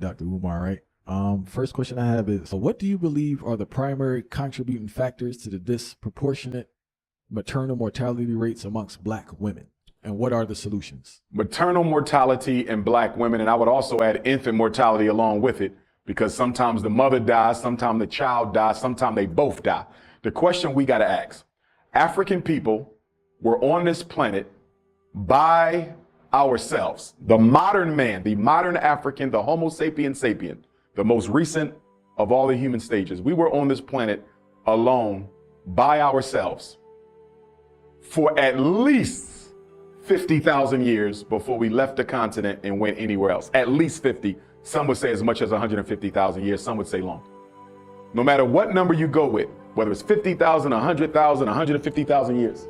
Dr. Umar, right? First question I have is, so what do you believe are the primary contributing factors to the disproportionate maternal mortality rates amongst Black women? And what are the solutions? Maternal mortality in Black women, and I would also add infant mortality along with it, because sometimes the mother dies, sometimes the child dies, sometimes they both die. The question we got to ask, African people were on this planet by ourselves. The modern man, the modern African, the Homo sapien sapien, the most recent of all the human stages. We were on this planet alone by ourselves for at least 50,000 years before we left the continent and went anywhere else. At least 50. Some would say as much as 150,000 years. Some would say longer. No matter what number you go with, whether it's 50,000, 100,000, 150,000 years,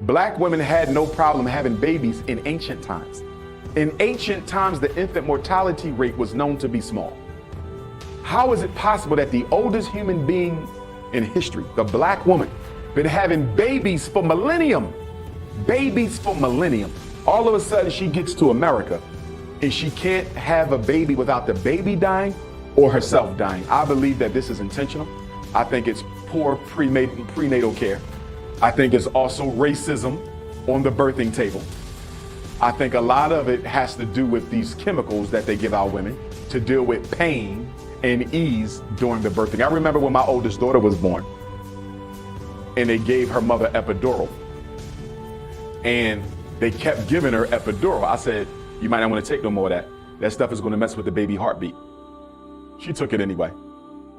Black women had no problem having babies in ancient times. In ancient times, the infant mortality rate was known to be small. How is it possible that the oldest human being in history, the Black woman, been having babies for millennium? Babies for millennium. All of a sudden she gets to America and she can't have a baby without the baby dying or herself dying. I believe that this is intentional. I think it's poor prenatal care. I think it's also racism on the birthing table. I think a lot of it has to do with these chemicals that they give our women to deal with pain and ease during the birthing. I remember when my oldest daughter was born and they gave her mother epidural. And they kept giving her epidural. I said, you might not want to take no more of that. That stuff is going to mess with the baby heartbeat. She took it anyway.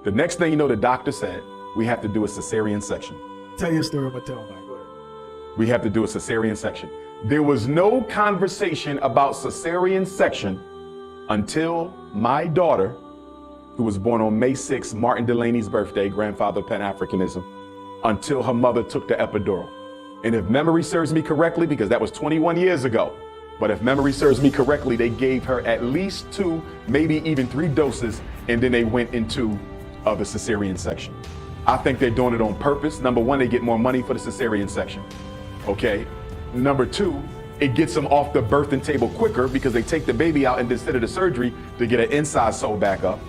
The next thing you know, the doctor said, we have to do a cesarean section. Tell your story, I'm going to tell mine. Go ahead. We have to do a cesarean section. There was no conversation about cesarean section until my daughter, who was born on May 6th, Martin Delaney's birthday, grandfather of Pan-Africanism, until her mother took the epidural. And if memory serves me correctly, because that was 21 years ago, but if memory serves me correctly, they gave her at least 2, maybe even 3 doses, and then they went into the cesarean section. I think they're doing it on purpose. Number one, they get more money for the cesarean section, okay? Number 2, it gets them off the birthing table quicker because they take the baby out and instead of the surgery to get an inside sew back up.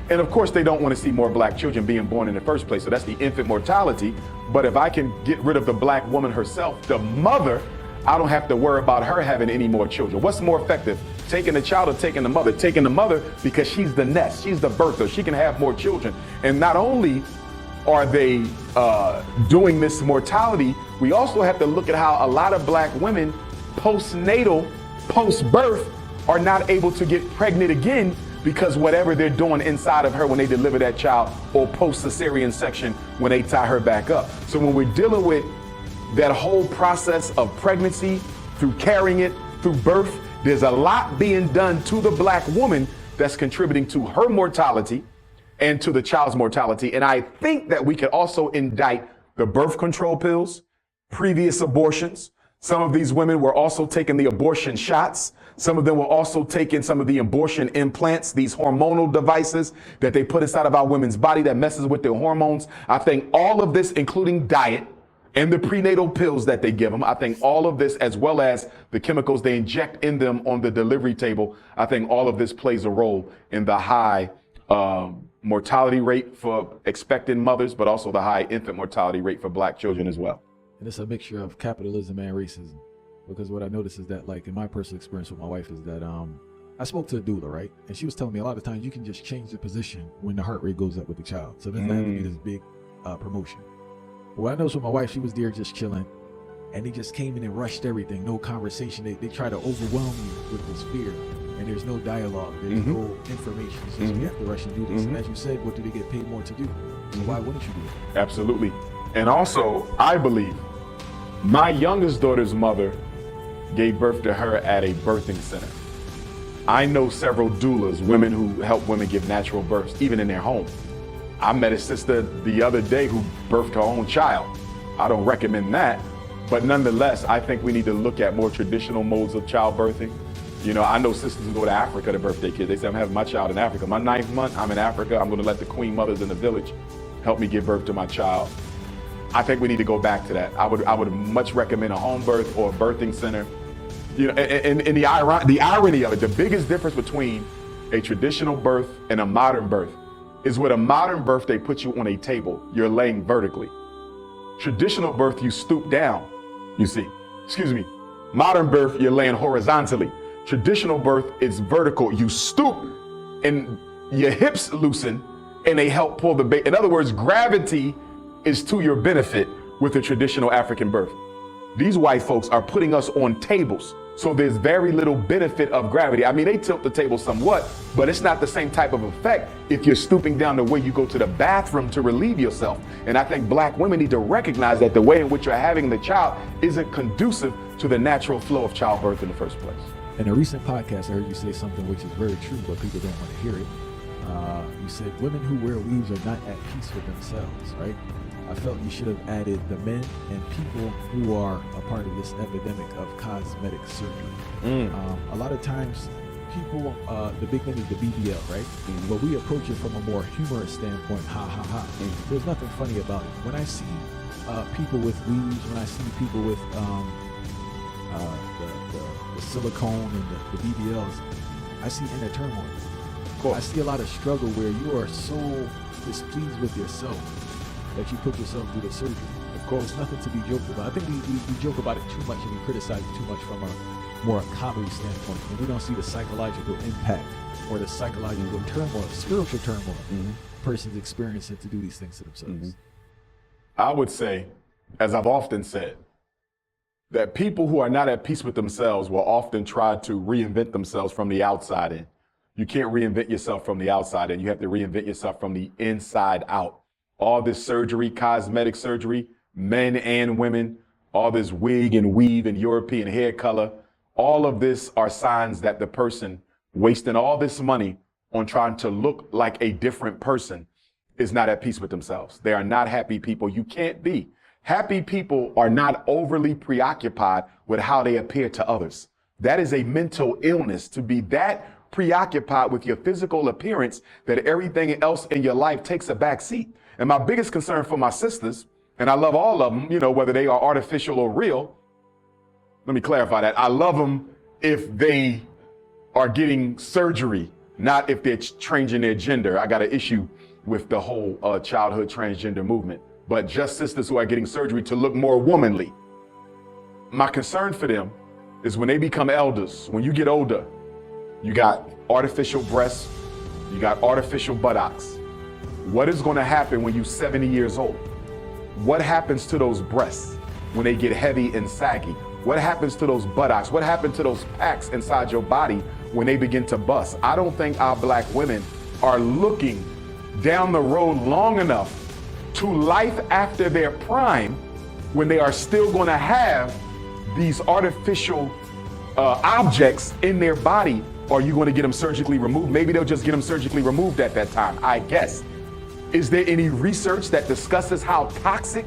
And of course, they don't want to see more Black children being born in the first place. So that's the infant mortality. But if I can get rid of the Black woman herself, the mother, I don't have to worry about her having any more children. What's more effective? Taking the child or taking the mother? Taking the mother because she's the nest, she's the birther, she can have more children. And not only are they doing this mortality, we also have to look at how a lot of Black women postnatal, post-birth, are not able to get pregnant again because whatever they're doing inside of her when they deliver that child or post-cesarean section when they tie her back up. So when we're dealing with that whole process of pregnancy, through carrying it, through birth, there's a lot being done to the Black woman that's contributing to her mortality and to the child's mortality. And I think that we could also indict the birth control pills, previous abortions. Some of these women were also taking the abortion shots. Some of them were also taking some of the abortion implants, these hormonal devices that they put inside of our women's body that messes with their hormones. I think all of this, including diet and the prenatal pills that they give them, I think all of this, as well as the chemicals they inject in them on the delivery table, I think all of this plays a role in the high mortality rate for expectant mothers, but also the high infant mortality rate for Black children as well. And it's a mixture of capitalism and racism. Because what I noticed is that, like, in my personal experience with my wife is that I spoke to a doula, right? And she was telling me a lot of times you can just change the position when the heart rate goes up with the child. So then that would be this big promotion. But what I noticed with my wife, she was there just chilling. And they just came in and rushed everything. No conversation. They try to overwhelm you with this fear. And there's no dialogue. There's no information. So we have to rush and do this. And as you said, what do they get paid more to do? So why wouldn't you do it? Absolutely. And also, I believe my youngest daughter's mother gave birth to her at a birthing center. I know several doulas, women who help women give natural births, even in their home. I met a sister the other day who birthed her own child. I don't recommend that, but nonetheless, I think we need to look at more traditional modes of childbirthing. You know, I know sisters who go to Africa to birth their kids. They say, I'm having my child in Africa. My 9th month, I'm in Africa. I'm gonna let the queen mothers in the village help me give birth to my child. I think we need to go back to that. I would much recommend a home birth or a birthing center. You know, and the irony of it, the biggest difference between a traditional birth and a modern birth is with a modern birth, they put you on a table. You're laying vertically. Traditional birth, you stoop down, you see. Excuse me. Modern birth, you're laying horizontally. Traditional birth is vertical. You stoop and your hips loosen and they help pull the baby. In other words, gravity is to your benefit with a traditional African birth. These white folks are putting us on tables, so there's very little benefit of gravity. I mean, they tilt the table somewhat, but it's not the same type of effect if you're stooping down the way you go to the bathroom to relieve yourself. And I think black women need to recognize that the way in which you're having the child isn't conducive to the natural flow of childbirth in the first place. In a recent podcast, I heard you say something which is very true, but people don't want to hear it. You said women who wear weaves are not at peace with themselves, right? I felt you should have added the men and people who are a part of this epidemic of cosmetic surgery. A lot of times people, the big thing is the BBL, right? But we approach it from a more humorous standpoint, ha ha ha. There's nothing funny about it. When I see people with weaves, when I see people with the silicone and the BBLs, I see inner turmoil. I see a lot of struggle where you are so displeased with yourself that you put yourself through the surgery. Of course, it's nothing to be joked about. I think we joke about it too much and we criticize it too much from a more comedy standpoint. And we don't see the psychological impact or the psychological turmoil, spiritual turmoil persons experiencing to do these things to themselves. I would say, as I've often said, that people who are not at peace with themselves will often try to reinvent themselves from the outside in. You can't reinvent yourself from the outside in. You have to reinvent yourself from the inside out. All this surgery, cosmetic surgery, men and women, all this wig and weave and European hair color, all of this are signs that the person wasting all this money on trying to look like a different person is not at peace with themselves. They are not happy people. You can't be. Happy people are not overly preoccupied with how they appear to others. That is a mental illness, to be that preoccupied with your physical appearance that everything else in your life takes a back seat. And my biggest concern for my sisters, and I love all of them, you know, whether they are artificial or real. Let me clarify that. I love them if they are getting surgery, not if they're changing their gender. I got an issue with the whole childhood transgender movement, but just sisters who are getting surgery to look more womanly. My concern for them is when they become elders, when you get older, you got artificial breasts, you got artificial buttocks. What is going to happen when you're 70 years old? What happens to those breasts when they get heavy and saggy? What happens to those buttocks? What happens to those packs inside your body when they begin to bust? I don't think our black women are looking down the road long enough to life after their prime when they are still going to have these artificial objects in their body. Are you going to get them surgically removed? Maybe they'll just get them surgically removed at that time, I guess. Is there any research that discusses how toxic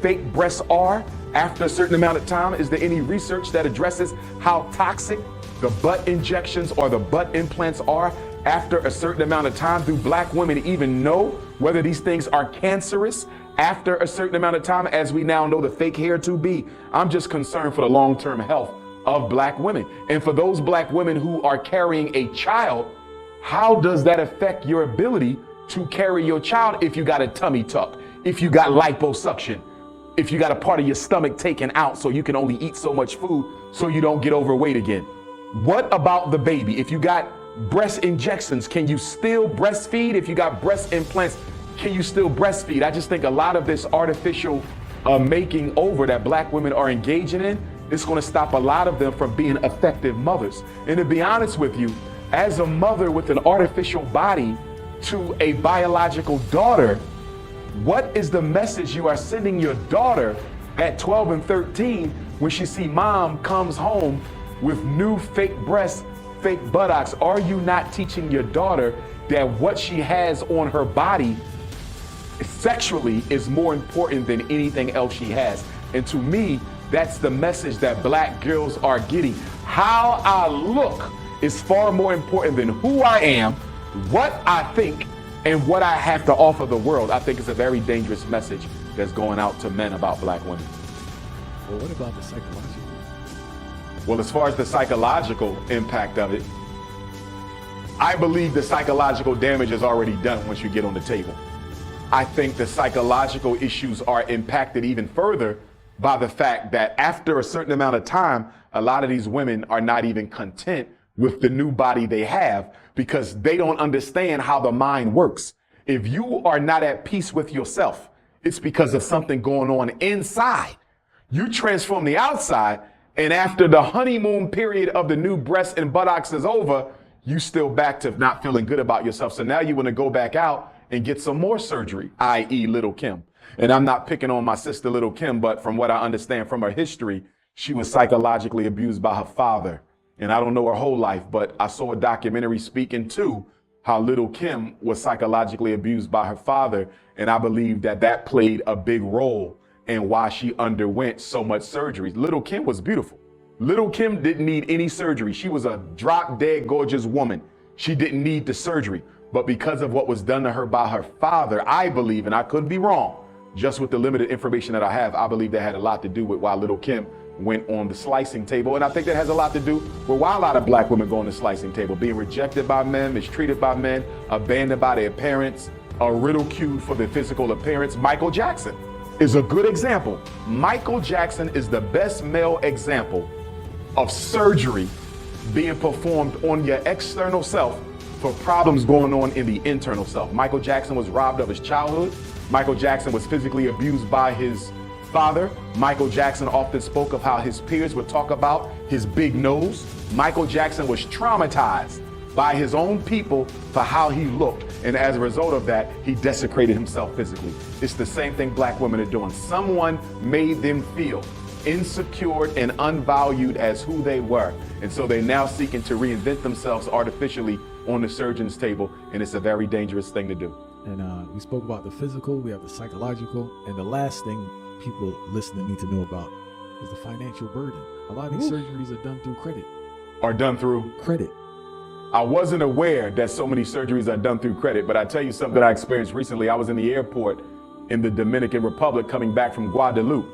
fake breasts are after a certain amount of time? Is there any research that addresses how toxic the butt injections or the butt implants are after a certain amount of time? Do black women even know whether these things are cancerous after a certain amount of time, as we now know the fake hair to be? I'm just concerned for the long-term health of black women. And for those black women who are carrying a child, how does that affect your ability to carry your child if you got a tummy tuck, if you got liposuction, if you got a part of your stomach taken out so you can only eat so much food so you don't get overweight again? What about the baby? If you got breast injections, can you still breastfeed? If you got breast implants, can you still breastfeed? I just think a lot of this artificial making over that black women are engaging in, it's going to stop a lot of them from being effective mothers. And to be honest with you, as a mother with an artificial body to a biological daughter, what is the message you are sending your daughter at 12 and 13 when she see mom comes home with new fake breasts, fake buttocks? Are you not teaching your daughter that what she has on her body sexually is more important than anything else she has? And to me, that's the message that black girls are getting. How I look is far more important than who I am, what I think, and what I have to offer the world. I think it's a very dangerous message that's going out to men about black women. Well, what about the psychological? Well, as far as the psychological impact of it, I believe the psychological damage is already done once you get on the table. I think the psychological issues are impacted even further by the fact that after a certain amount of time, a lot of these women are not even content with the new body they have because they don't understand how the mind works. If you are not at peace with yourself, it's because of something going on inside. You transform the outside, and after the honeymoon period of the new breasts and buttocks is over, you still back to not feeling good about yourself. So now you want to go back out and get some more surgery, i.e. Little Kim. And I'm not picking on my sister, Little Kim, but from what I understand from her history, she was psychologically abused by her father. And I don't know her whole life, but I saw a documentary speaking to how Little Kim was psychologically abused by her father. And I believe that that played a big role in why she underwent so much surgery. Little Kim was beautiful. Little Kim didn't need any surgery. She was a drop dead gorgeous woman. She didn't need the surgery. But because of what was done to her by her father, I believe, and I could be wrong, just with the limited information that I have, I believe that had a lot to do with why Little Kim went on the slicing table. And I think that has a lot to do with why a lot of black women go on the slicing table, being rejected by men, mistreated by men, abandoned by their parents, or ridiculed for their physical appearance. Michael Jackson is a good example. Michael Jackson is the best male example of surgery being performed on your external self for problems going on in the internal self. Michael Jackson was robbed of his childhood. Michael Jackson was physically abused by his father. Michael Jackson often spoke of how his peers would talk about his big nose. Michael Jackson was traumatized by his own people for how he looked. And as a result of that, he desecrated himself physically. It's the same thing black women are doing. Someone made them feel insecure and unvalued as who they were. And so they're now seeking to reinvent themselves artificially on the surgeon's table. And it's a very dangerous thing to do. And we spoke about the physical, we have the psychological, and the last thing people listening need to know about is the financial burden. A lot of these surgeries are done through credit. Are done through Credit. I wasn't aware that so many surgeries are done through credit, but I tell you something I experienced recently. I was in the airport in the Dominican Republic coming back from Guadeloupe,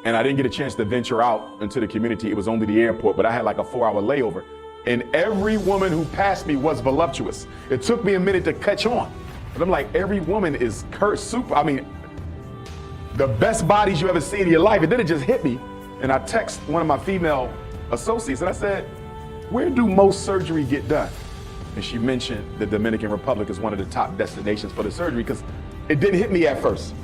and I didn't get a chance to venture out into the community. It was only the airport, but I had like a 4-hour layover, and every woman who passed me was voluptuous. It took me a minute to catch on, but I'm like, every woman is super. I mean, the best bodies you ever see in your life. And then it just hit me, and I text one of my female associates, and I said, where do most surgery get done? And she mentioned the Dominican Republic is one of the top destinations for the surgery, because it didn't hit me at first.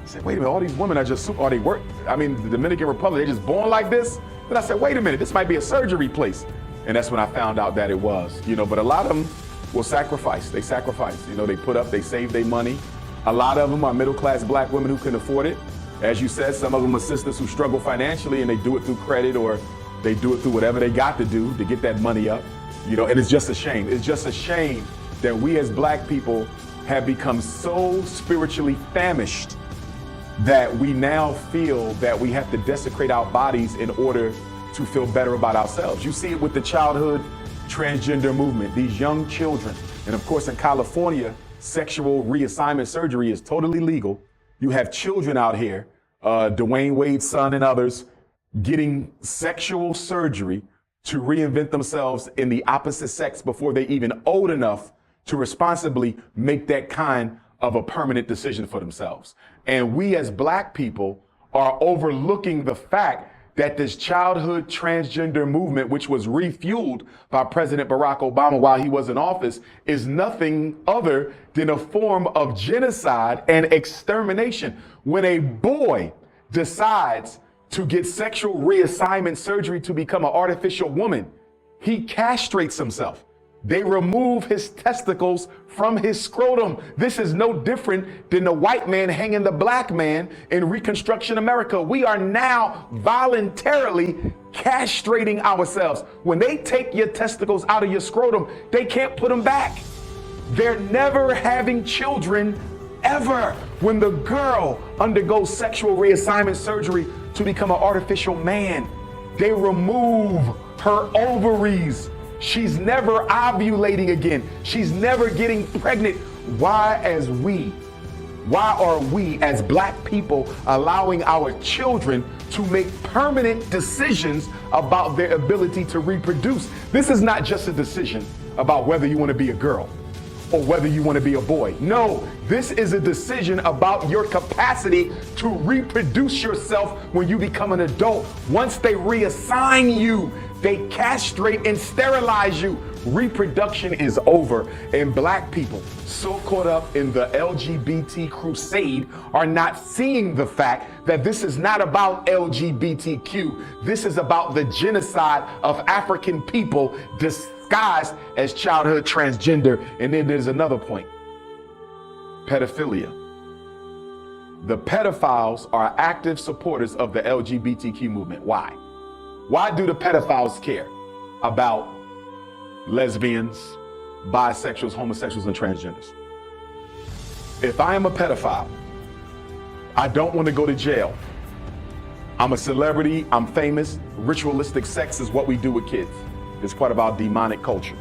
I said, wait a minute, all these women are just super, the Dominican Republic, they're just born like this? Then I said, wait a minute, this might be a surgery place. And that's when I found out that it was, but a lot of them will sacrifice. They sacrifice, they put up, they save their money. A lot of them are middle-class black women who can afford it. As you said, some of them are sisters who struggle financially, and they do it through credit, or they do it through whatever they got to do to get that money up, and it's just a shame. It's just a shame that we as black people have become so spiritually famished that we now feel that we have to desecrate our bodies in order to feel better about ourselves. You see it with the childhood transgender movement, these young children. And of course, in California, sexual reassignment surgery is totally legal. You have children out here, Dwayne Wade's son and others, getting sexual surgery to reinvent themselves in the opposite sex before they even old enough to responsibly make that kind of a permanent decision for themselves. And we as black people are overlooking the fact that this childhood transgender movement, which was refueled by President Barack Obama while he was in office, is nothing other than a form of genocide and extermination. When a boy decides to get sexual reassignment surgery to become an artificial woman, he castrates himself. They remove his testicles from his scrotum. This is no different than the white man hanging the black man in Reconstruction America. We are now voluntarily castrating ourselves. When they take your testicles out of your scrotum, they can't put them back. They're never having children, ever. When the girl undergoes sexual reassignment surgery to become an artificial man, they remove her ovaries. She's never ovulating again. She's never getting pregnant. Why are we as black people allowing our children to make permanent decisions about their ability to reproduce? This is not just a decision about whether you want to be a girl or whether you want to be a boy. No, this is a decision about your capacity to reproduce yourself when you become an adult. Once they reassign you, they castrate and sterilize you. Reproduction is over, and black people, so caught up in the LGBT crusade, are not seeing the fact that this is not about LGBTQ. This is about the genocide of African people disguised as childhood transgender. And then there's another point: pedophilia. The pedophiles are active supporters of the LGBTQ movement. Why? Why do the pedophiles care about lesbians, bisexuals, homosexuals, and transgenders? If I am a pedophile, I don't want to go to jail. I'm a celebrity, I'm famous. Ritualistic sex is what we do with kids. It's part of our demonic culture.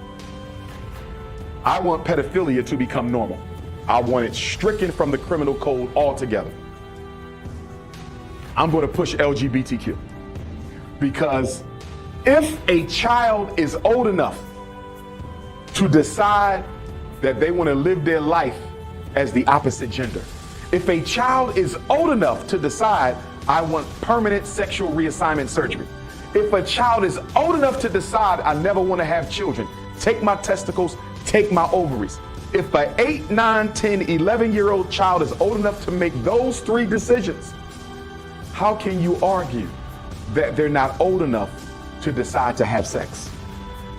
I want pedophilia to become normal. I want it stricken from the criminal code altogether. I'm going to push LGBTQ, because if a child is old enough to decide that they want to live their life as the opposite gender, if a child is old enough to decide, I want permanent sexual reassignment surgery, if a child is old enough to decide, I never want to have children, take my testicles, take my ovaries. If an 8, 9, 10, 11-year-old child is old enough to make those three decisions, how can you argue that they're not old enough to decide to have sex?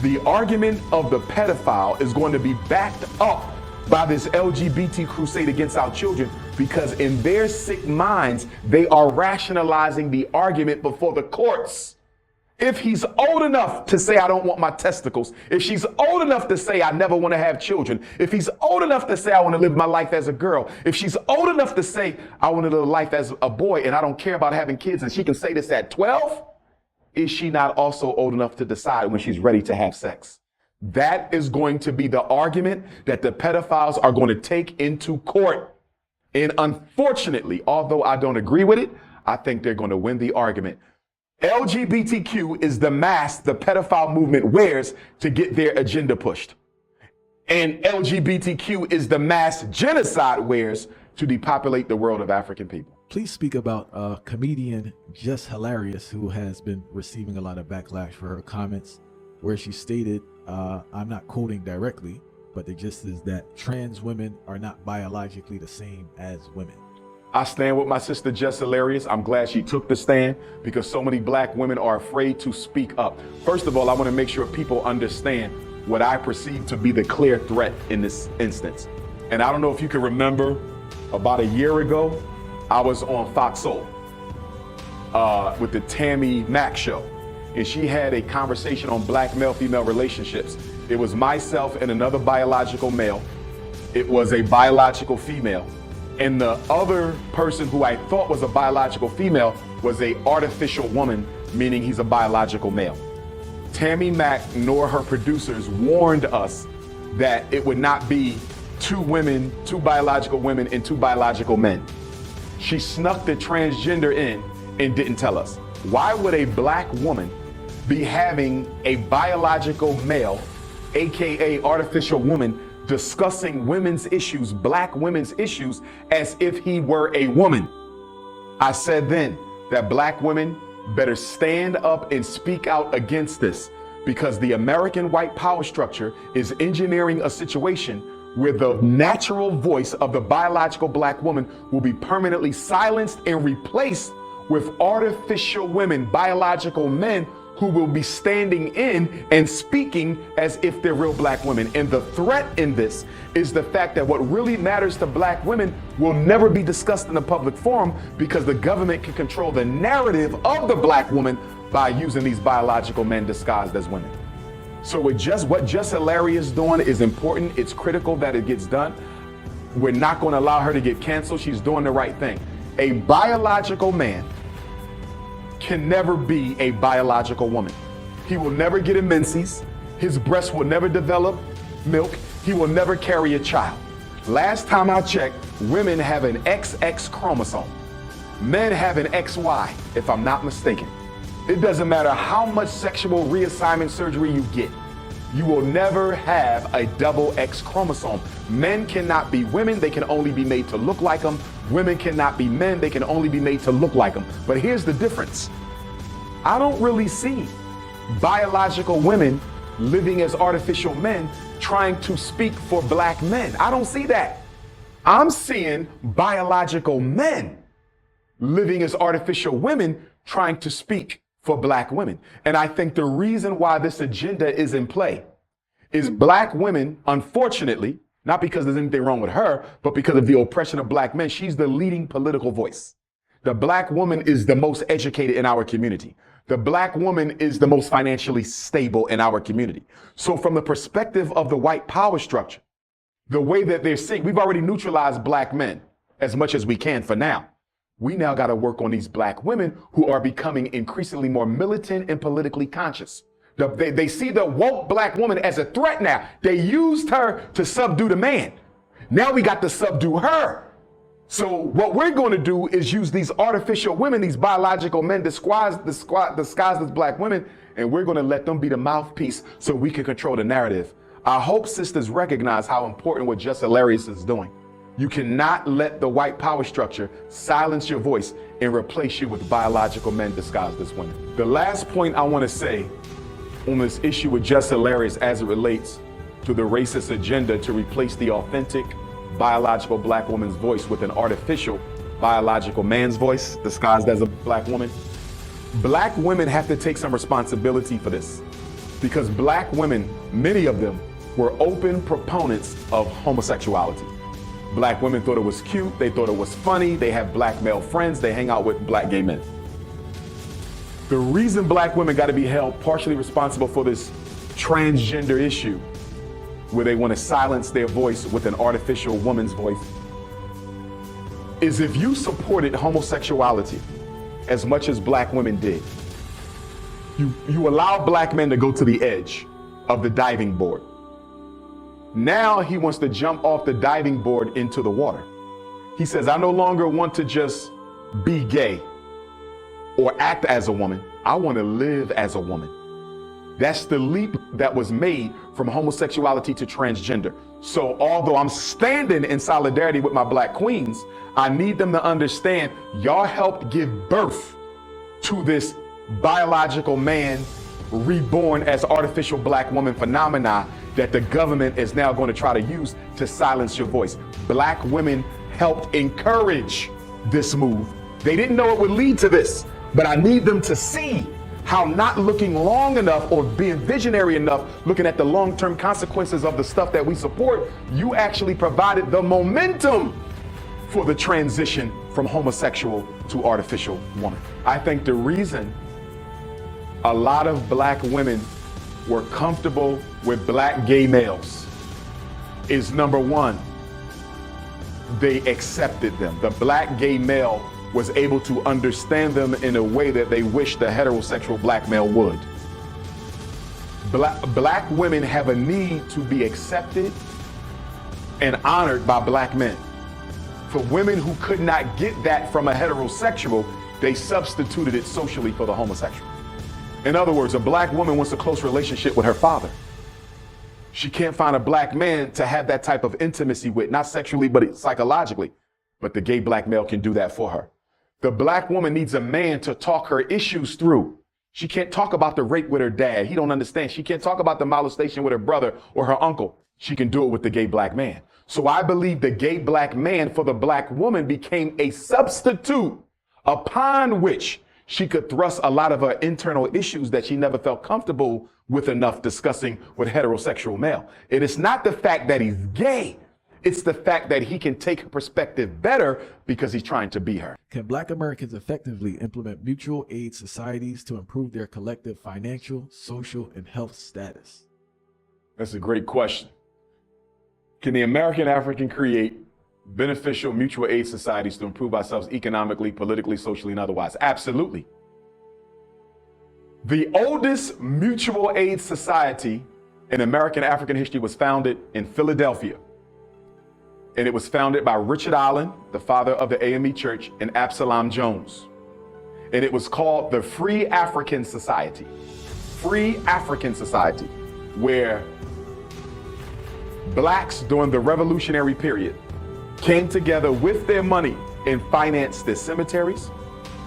The argument of the pedophile is going to be backed up by this LGBT crusade against our children, because in their sick minds, they are rationalizing the argument before the courts. If he's old enough to say, I don't want my testicles, if she's old enough to say, I never want to have children, if he's old enough to say, I want to live my life as a girl, if she's old enough to say, I want to live life as a boy and I don't care about having kids, and she can say this at 12, is she not also old enough to decide when she's ready to have sex? That is going to be the argument that the pedophiles are going to take into court. And unfortunately, although I don't agree with it, I think they're going to win the argument. LGBTQ is the mask the pedophile movement wears to get their agenda pushed. And LGBTQ is the mask genocide wears to depopulate the world of African people. Please speak about comedian Just Hilarious, who has been receiving a lot of backlash for her comments, where she stated, I'm not quoting directly, but the gist is that trans women are not biologically the same as women. I stand with my sister Just Hilarious. I'm glad she took the stand, because so many black women are afraid to speak up. First of all, I want to make sure people understand what I perceive to be the clear threat in this instance. And I don't know if you can remember, about a year ago, I was on Fox Soul with the Tammy Mack show, and she had a conversation on black male-female relationships. It was myself and another biological male. It was a biological female. And the other person who I thought was a biological female was a artificial woman, meaning he's a biological male. Tammy Mack nor her producers warned us that it would not be two women, two biological women, and two biological men. She snuck the transgender in and didn't tell us. Why would a black woman be having a biological male, AKA artificial woman, discussing women's issues, black women's issues, as if he were a woman? I said then that black women better stand up and speak out against this, because the American white power structure is engineering a situation where the natural voice of the biological black woman will be permanently silenced and replaced with artificial women, biological men, who will be standing in and speaking as if they're real black women. And the threat in this is the fact that what really matters to black women will never be discussed in the public forum, because the government can control the narrative of the black woman by using these biological men disguised as women. So what Just Hilarious is doing is important. It's critical that it gets done. We're not going to allow her to get canceled. She's doing the right thing. A biological man can never be a biological woman. He will never get a menses. His breast will never develop milk. He will never carry a child. Last time I checked, women have an XX chromosome. Men have an XY, if I'm not mistaken. It doesn't matter how much sexual reassignment surgery you get. You will never have a double X chromosome. Men cannot be women. They can only be made to look like them. Women cannot be men. They can only be made to look like them. But here's the difference. I don't really see biological women living as artificial men trying to speak for black men. I don't see that. I'm seeing biological men living as artificial women trying to speak for black women. And I think the reason why this agenda is in play is black women, unfortunately, not because there's anything wrong with her, but because of the oppression of black men, she's the leading political voice. The black woman is the most educated in our community. The black woman is the most financially stable in our community. So from the perspective of the white power structure, the way that they're seeing, we've already neutralized black men as much as we can for now. We now got to work on these black women who are becoming increasingly more militant and politically conscious. They see the woke black woman as a threat now. They used her to subdue the man. Now we got to subdue her. So what we're going to do is use these artificial women, these biological men disguised as black women, and we're going to let them be the mouthpiece so we can control the narrative. I hope sisters recognize how important what Just Hilarious is doing. You cannot let the white power structure silence your voice and replace you with biological men disguised as women. The last point I want to say on this issue with Just Hilarious as it relates to the racist agenda to replace the authentic biological black woman's voice with an artificial biological man's voice disguised as a black woman. Black women have to take some responsibility for this because black women, many of them, were open proponents of homosexuality. Black women thought it was cute, they thought it was funny, they have black male friends, they hang out with black gay men. The reason black women got to be held partially responsible for this transgender issue, where they want to silence their voice with an artificial woman's voice, is if you supported homosexuality as much as black women did, you allow black men to go to the edge of the diving board. Now he wants to jump off the diving board into the water. He says, I no longer want to just be gay or act as a woman. I want to live as a woman. That's the leap that was made from homosexuality to transgender. So although I'm standing in solidarity with my black queens, I need them to understand y'all helped give birth to this biological man reborn as artificial black woman phenomena that the government is now going to try to use to silence your voice. Black women helped encourage this move. They didn't know it would lead to this, but I need them to see how not looking long enough or being visionary enough, looking at the long-term consequences of the stuff that we support, you actually provided the momentum for the transition from homosexual to artificial woman. I think the reason a lot of black women were comfortable with black gay males is, number one, they accepted them. The black gay male was able to understand them in a way that they wish the heterosexual black male would. Black women have a need to be accepted and honored by black men. For women who could not get that from a heterosexual, they substituted it socially for the homosexual. In other words, a black woman wants a close relationship with her father. She can't find a black man to have that type of intimacy with, not sexually, but psychologically. But the gay black male can do that for her. The black woman needs a man to talk her issues through. She can't talk about the rape with her dad. He don't understand. She can't talk about the molestation with her brother or her uncle. She can do it with the gay black man. So I believe the gay black man for the black woman became a substitute upon which she could thrust a lot of her internal issues that she never felt comfortable with enough discussing with heterosexual male. It is not the fact that he's gay. It's the fact that he can take her perspective better because he's trying to be her. Can Black Americans effectively implement mutual aid societies to improve their collective financial, social, and health status? That's a great question. Can the American African create beneficial mutual aid societies to improve ourselves economically, politically, socially, and otherwise? Absolutely. The oldest mutual aid society in American African history was founded in Philadelphia. And it was founded by Richard Allen, the father of the AME Church, and Absalom Jones. And it was called the Free African Society. Free African Society. where blacks during the revolutionary period came together with their money and financed their cemeteries,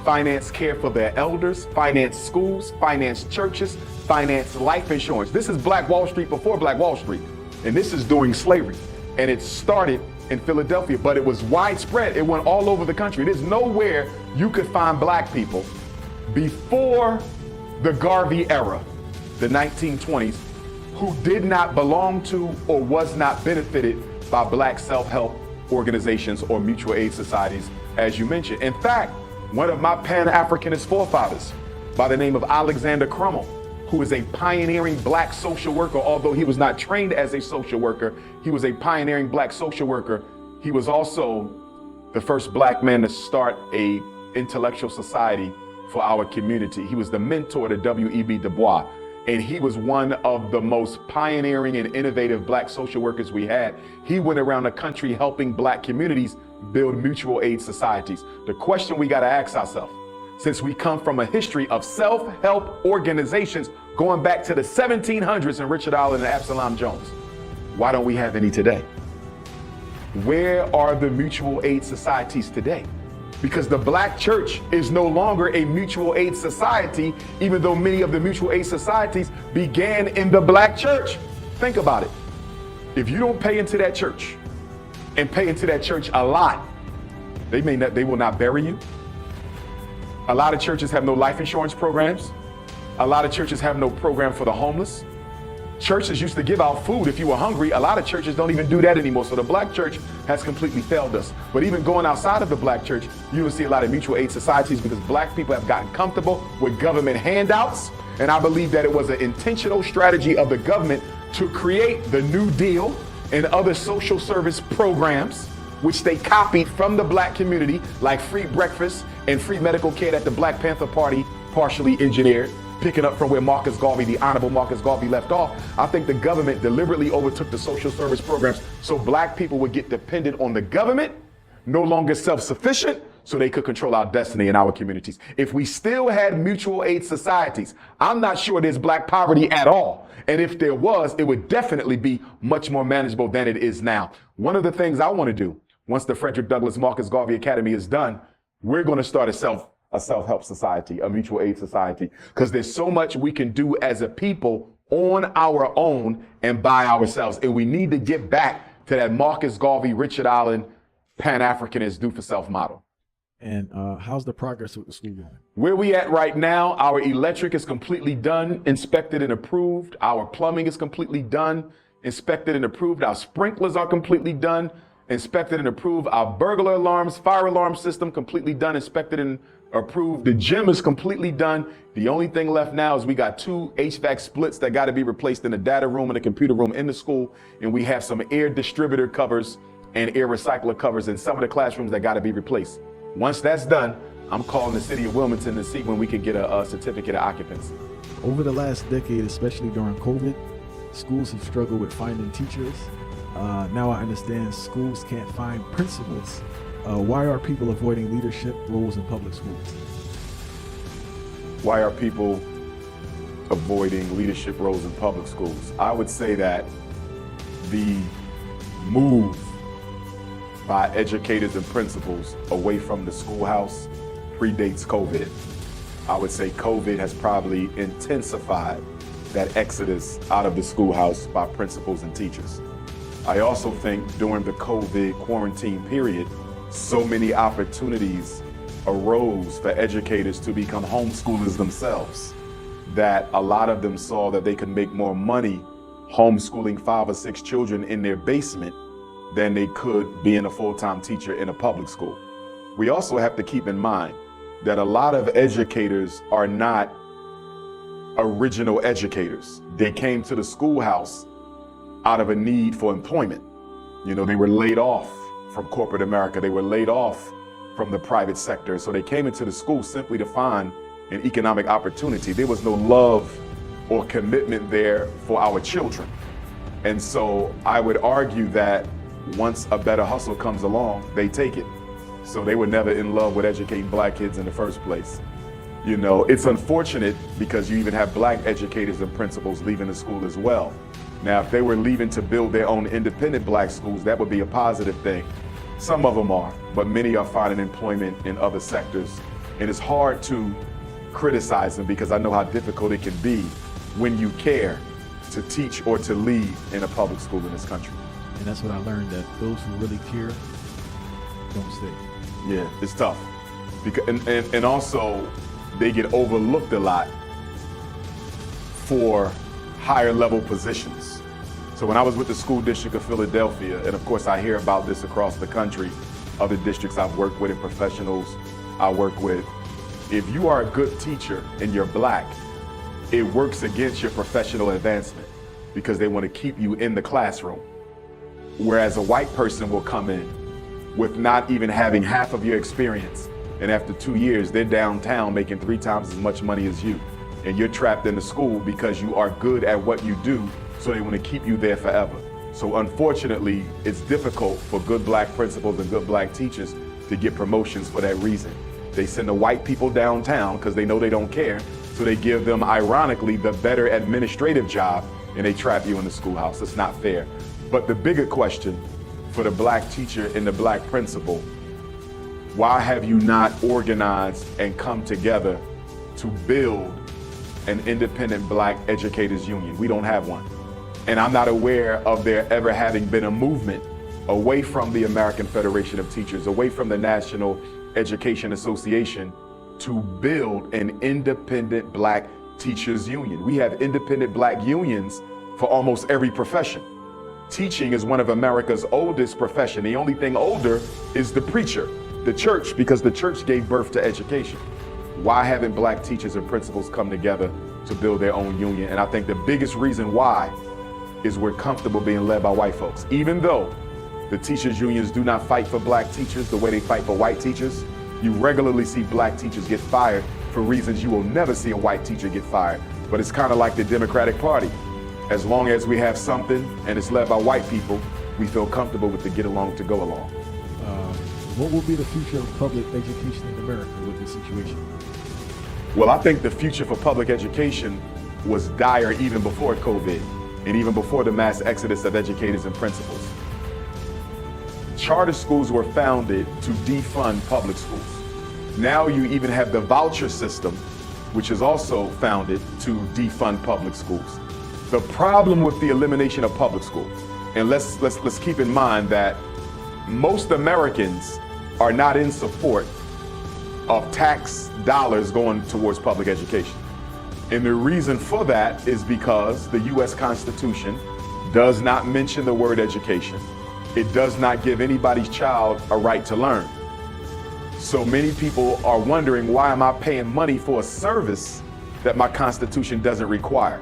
financed care for their elders, financed schools, financed churches, financed life insurance. This is Black Wall Street before Black Wall Street. And this is during slavery. And it started in Philadelphia, but it was widespread. It went all over the country. There's nowhere you could find black people before the Garvey era, the 1920s, who did not belong to or was not benefited by black self-help organizations or mutual aid societies, as you mentioned. In fact, one of my Pan-Africanist forefathers by the name of Alexander Crummell, who is a pioneering black social worker, although he was not trained as a social worker, he was a pioneering black social worker. He was also the first black man to start a intellectual society for our community. He was the mentor to W.E.B. Du Bois, and he was one of the most pioneering and innovative black social workers we had. He went around the country helping black communities build mutual aid societies. The question we gotta ask ourselves, since we come from a history of self-help organizations going back to the 1700s and Richard Allen and Absalom Jones, why don't we have any today? Where are the mutual aid societies today? Because the black church is no longer a mutual aid society, even though many of the mutual aid societies began in the black church. Think about it. If you don't pay into that church and pay into that church a lot, they will not bury you. A lot of churches have no life insurance programs. A lot of churches have no program for the homeless. Churches used to give out food if you were hungry. A lot of churches don't even do that anymore. So the black church has completely failed us. But even going outside of the black church, you will see a lot of mutual aid societies because black people have gotten comfortable with government handouts. And I believe that it was an intentional strategy of the government to create the New Deal and other social service programs, which they copied from the black community, like free breakfast and free medical care that the Black Panther Party partially engineered, picking up from where Marcus Garvey, the Honorable Marcus Garvey, left off. I think the government deliberately overtook the social service programs so black people would get dependent on the government, no longer self-sufficient, so they could control our destiny in our communities. If we still had mutual aid societies, I'm not sure there's black poverty at all. And if there was, it would definitely be much more manageable than it is now. One of the things I want to do, once the Frederick Douglass Marcus Garvey Academy is done, we're going to start a self-help society, a mutual aid society, because there's so much we can do as a people on our own and by ourselves. And we need to get back to that Marcus Garvey, Richard Allen, Pan-Africanist do for self model. And how's the progress with the school going? Where we at right now, our electric is completely done, inspected and approved. Our plumbing is completely done, inspected and approved. Our sprinklers are completely done, inspected and approved. Our burglar alarms, fire alarm system completely done, inspected and approved. The gym is completely done. The only thing left now is we got 2 HVAC splits that got to be replaced in the data room and the computer room in the school. And we have some air distributor covers and air recycler covers in some of the classrooms that got to be replaced. Once that's done, I'm calling the city of Wilmington to see when we can get a certificate of occupancy. Over the last decade, especially during COVID, schools have struggled with finding teachers. Now I understand schools can't find principals. Why are people avoiding leadership roles in public schools? Why are people avoiding leadership roles in public schools? I would say that the move by educators and principals away from the schoolhouse predates COVID. I would say COVID has probably intensified that exodus out of the schoolhouse by principals and teachers. I also think during the COVID quarantine period, so many opportunities arose for educators to become homeschoolers themselves, that a lot of them saw that they could make more money homeschooling 5 or 6 children in their basement than they could being a full-time teacher in a public school. We also have to keep in mind that a lot of educators are not original educators. They came to the schoolhouse out of a need for employment. You know, they were laid off from corporate America. They were laid off from the private sector. So they came into the school simply to find an economic opportunity. There was no love or commitment there for our children. And so I would argue that once a better hustle comes along, they take it. So they were never in love with educating black kids in the first place. You know, it's unfortunate because you even have black educators and principals leaving the school as well. Now, if they were leaving to build their own independent black schools, that would be a positive thing. Some of them are, but many are finding employment in other sectors. And it's hard to criticize them because I know how difficult it can be when you care to teach or to lead in a public school in this country. And that's what I learned, that those who really care don't stay. Yeah, it's tough. Because, and also, they get overlooked a lot for higher level positions. So when I was with the school district of Philadelphia, and of course I hear about this across the country, other districts I've worked with and professionals I work with, if you are a good teacher and you're black, it works against your professional advancement because they want to keep you in the classroom. Whereas a white person will come in with not even having half of your experience, and after 2 years, they're downtown making 3 times as much money as you. And you're trapped in the school because you are good at what you do, so they want to keep you there forever. So unfortunately, it's difficult for good black principals and good black teachers to get promotions for that reason. They send the white people downtown because they know they don't care, so they give them, ironically, the better administrative job, and they trap you in the schoolhouse. It's not fair. But the bigger question for the black teacher and the black principal, why have you not organized and come together to build an independent black educators union? We don't have one. And I'm not aware of there ever having been a movement away from the American Federation of Teachers, away from the National Education Association, to build an independent black teachers union. We have independent black unions for almost every profession. Teaching is one of America's oldest profession. The only thing older is the preacher, the church, because the church gave birth to education. Why haven't black teachers and principals come together to build their own union? And I think the biggest reason why is we're comfortable being led by white folks. Even though the teachers unions do not fight for black teachers the way they fight for white teachers, you regularly see black teachers get fired for reasons you will never see a white teacher get fired. But it's kind of like the Democratic Party. As long as we have something and it's led by white people, we feel comfortable with the get along to go along. What will be the future of public education in America with this situation? Well, I think the future for public education was dire even before COVID and even before the mass exodus of educators and principals. Charter schools were founded to defund public schools. Now you even have the voucher system, which is also founded to defund public schools. The problem with the elimination of public schools, and let's keep in mind that most Americans are not in support of tax dollars going towards public education. And the reason for that is because the US Constitution does not mention the word education. It does not give anybody's child a right to learn. So many people are wondering, why am I paying money for a service that my Constitution doesn't require?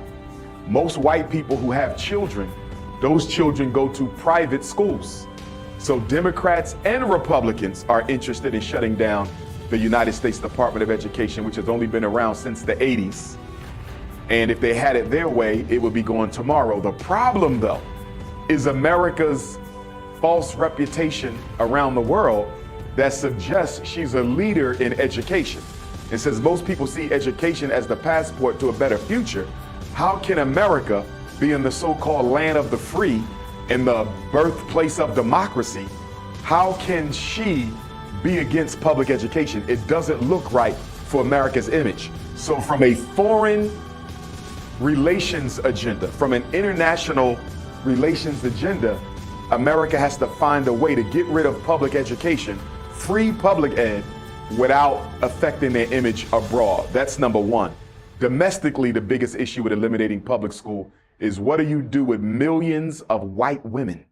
Most white people who have children, those children go to private schools. So Democrats and Republicans are interested in shutting down the United States Department of Education, which has only been around since the 80s. And if they had it their way, it would be going tomorrow. The problem, though, is America's false reputation around the world that suggests she's a leader in education. It says most people see education as the passport to a better future. How can America, being the so-called land of the free and the birthplace of democracy, how can she be against public education? It doesn't look right for America's image. So from a foreign relations agenda, from an international relations agenda, America has to find a way to get rid of public education, free public ed, without affecting their image abroad. That's number one. Domestically, the biggest issue with eliminating public school is what do you do with millions of white women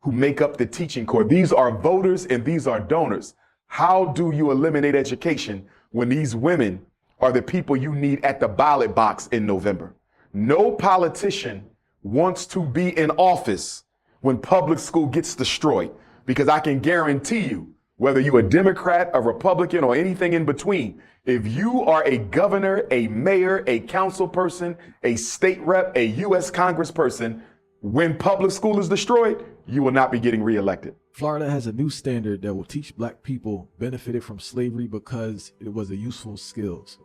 who make up the teaching corps? These are voters and these are donors. How do you eliminate education when these women are the people you need at the ballot box in November? No politician wants to be in office when public school gets destroyed, because I can guarantee you, whether you're a Democrat, a Republican, or anything in between, if you are a governor, a mayor, a council person, a state rep, a U.S. congressperson, when public school is destroyed, you will not be getting reelected. Florida has a new standard that will teach black people benefited from slavery because it was a useful skills.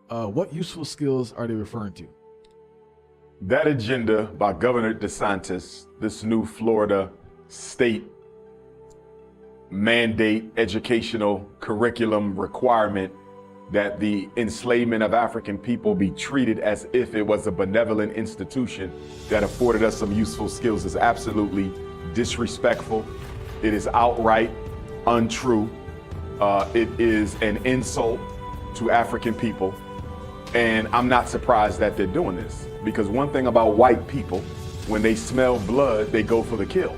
What useful skills are they referring to? That agenda by Governor DeSantis, this new Florida state mandate educational curriculum requirement that the enslavement of African people be treated as if it was a benevolent institution that afforded us some useful skills is absolutely disrespectful. It is outright untrue. It is an insult to African people. And I'm not surprised that they're doing this, because one thing about white people, when they smell blood, they go for the kill.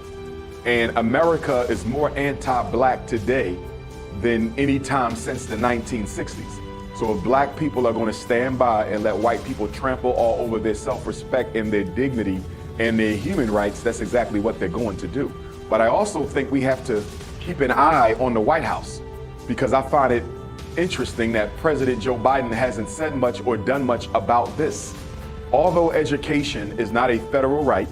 And America is more anti-black today than any time since the 1960s. So if black people are going to stand by and let white people trample all over their self-respect and their dignity and their human rights, that's exactly what they're going to do. But I also think we have to keep an eye on the White House, because I find it interesting that President Joe Biden hasn't said much or done much about this. Although education is not a federal right,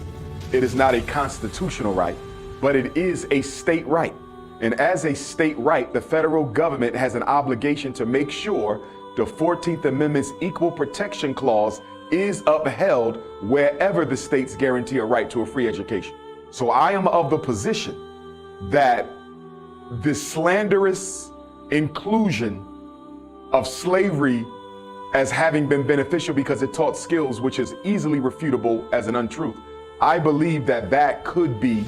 it is not a constitutional right, but it is a state right. And as a state right, the federal government has an obligation to make sure the 14th Amendment's Equal Protection Clause is upheld wherever the states guarantee a right to a free education. So I am of the position that this slanderous inclusion of slavery as having been beneficial because it taught skills, which is easily refutable as an untruth, I believe that that could be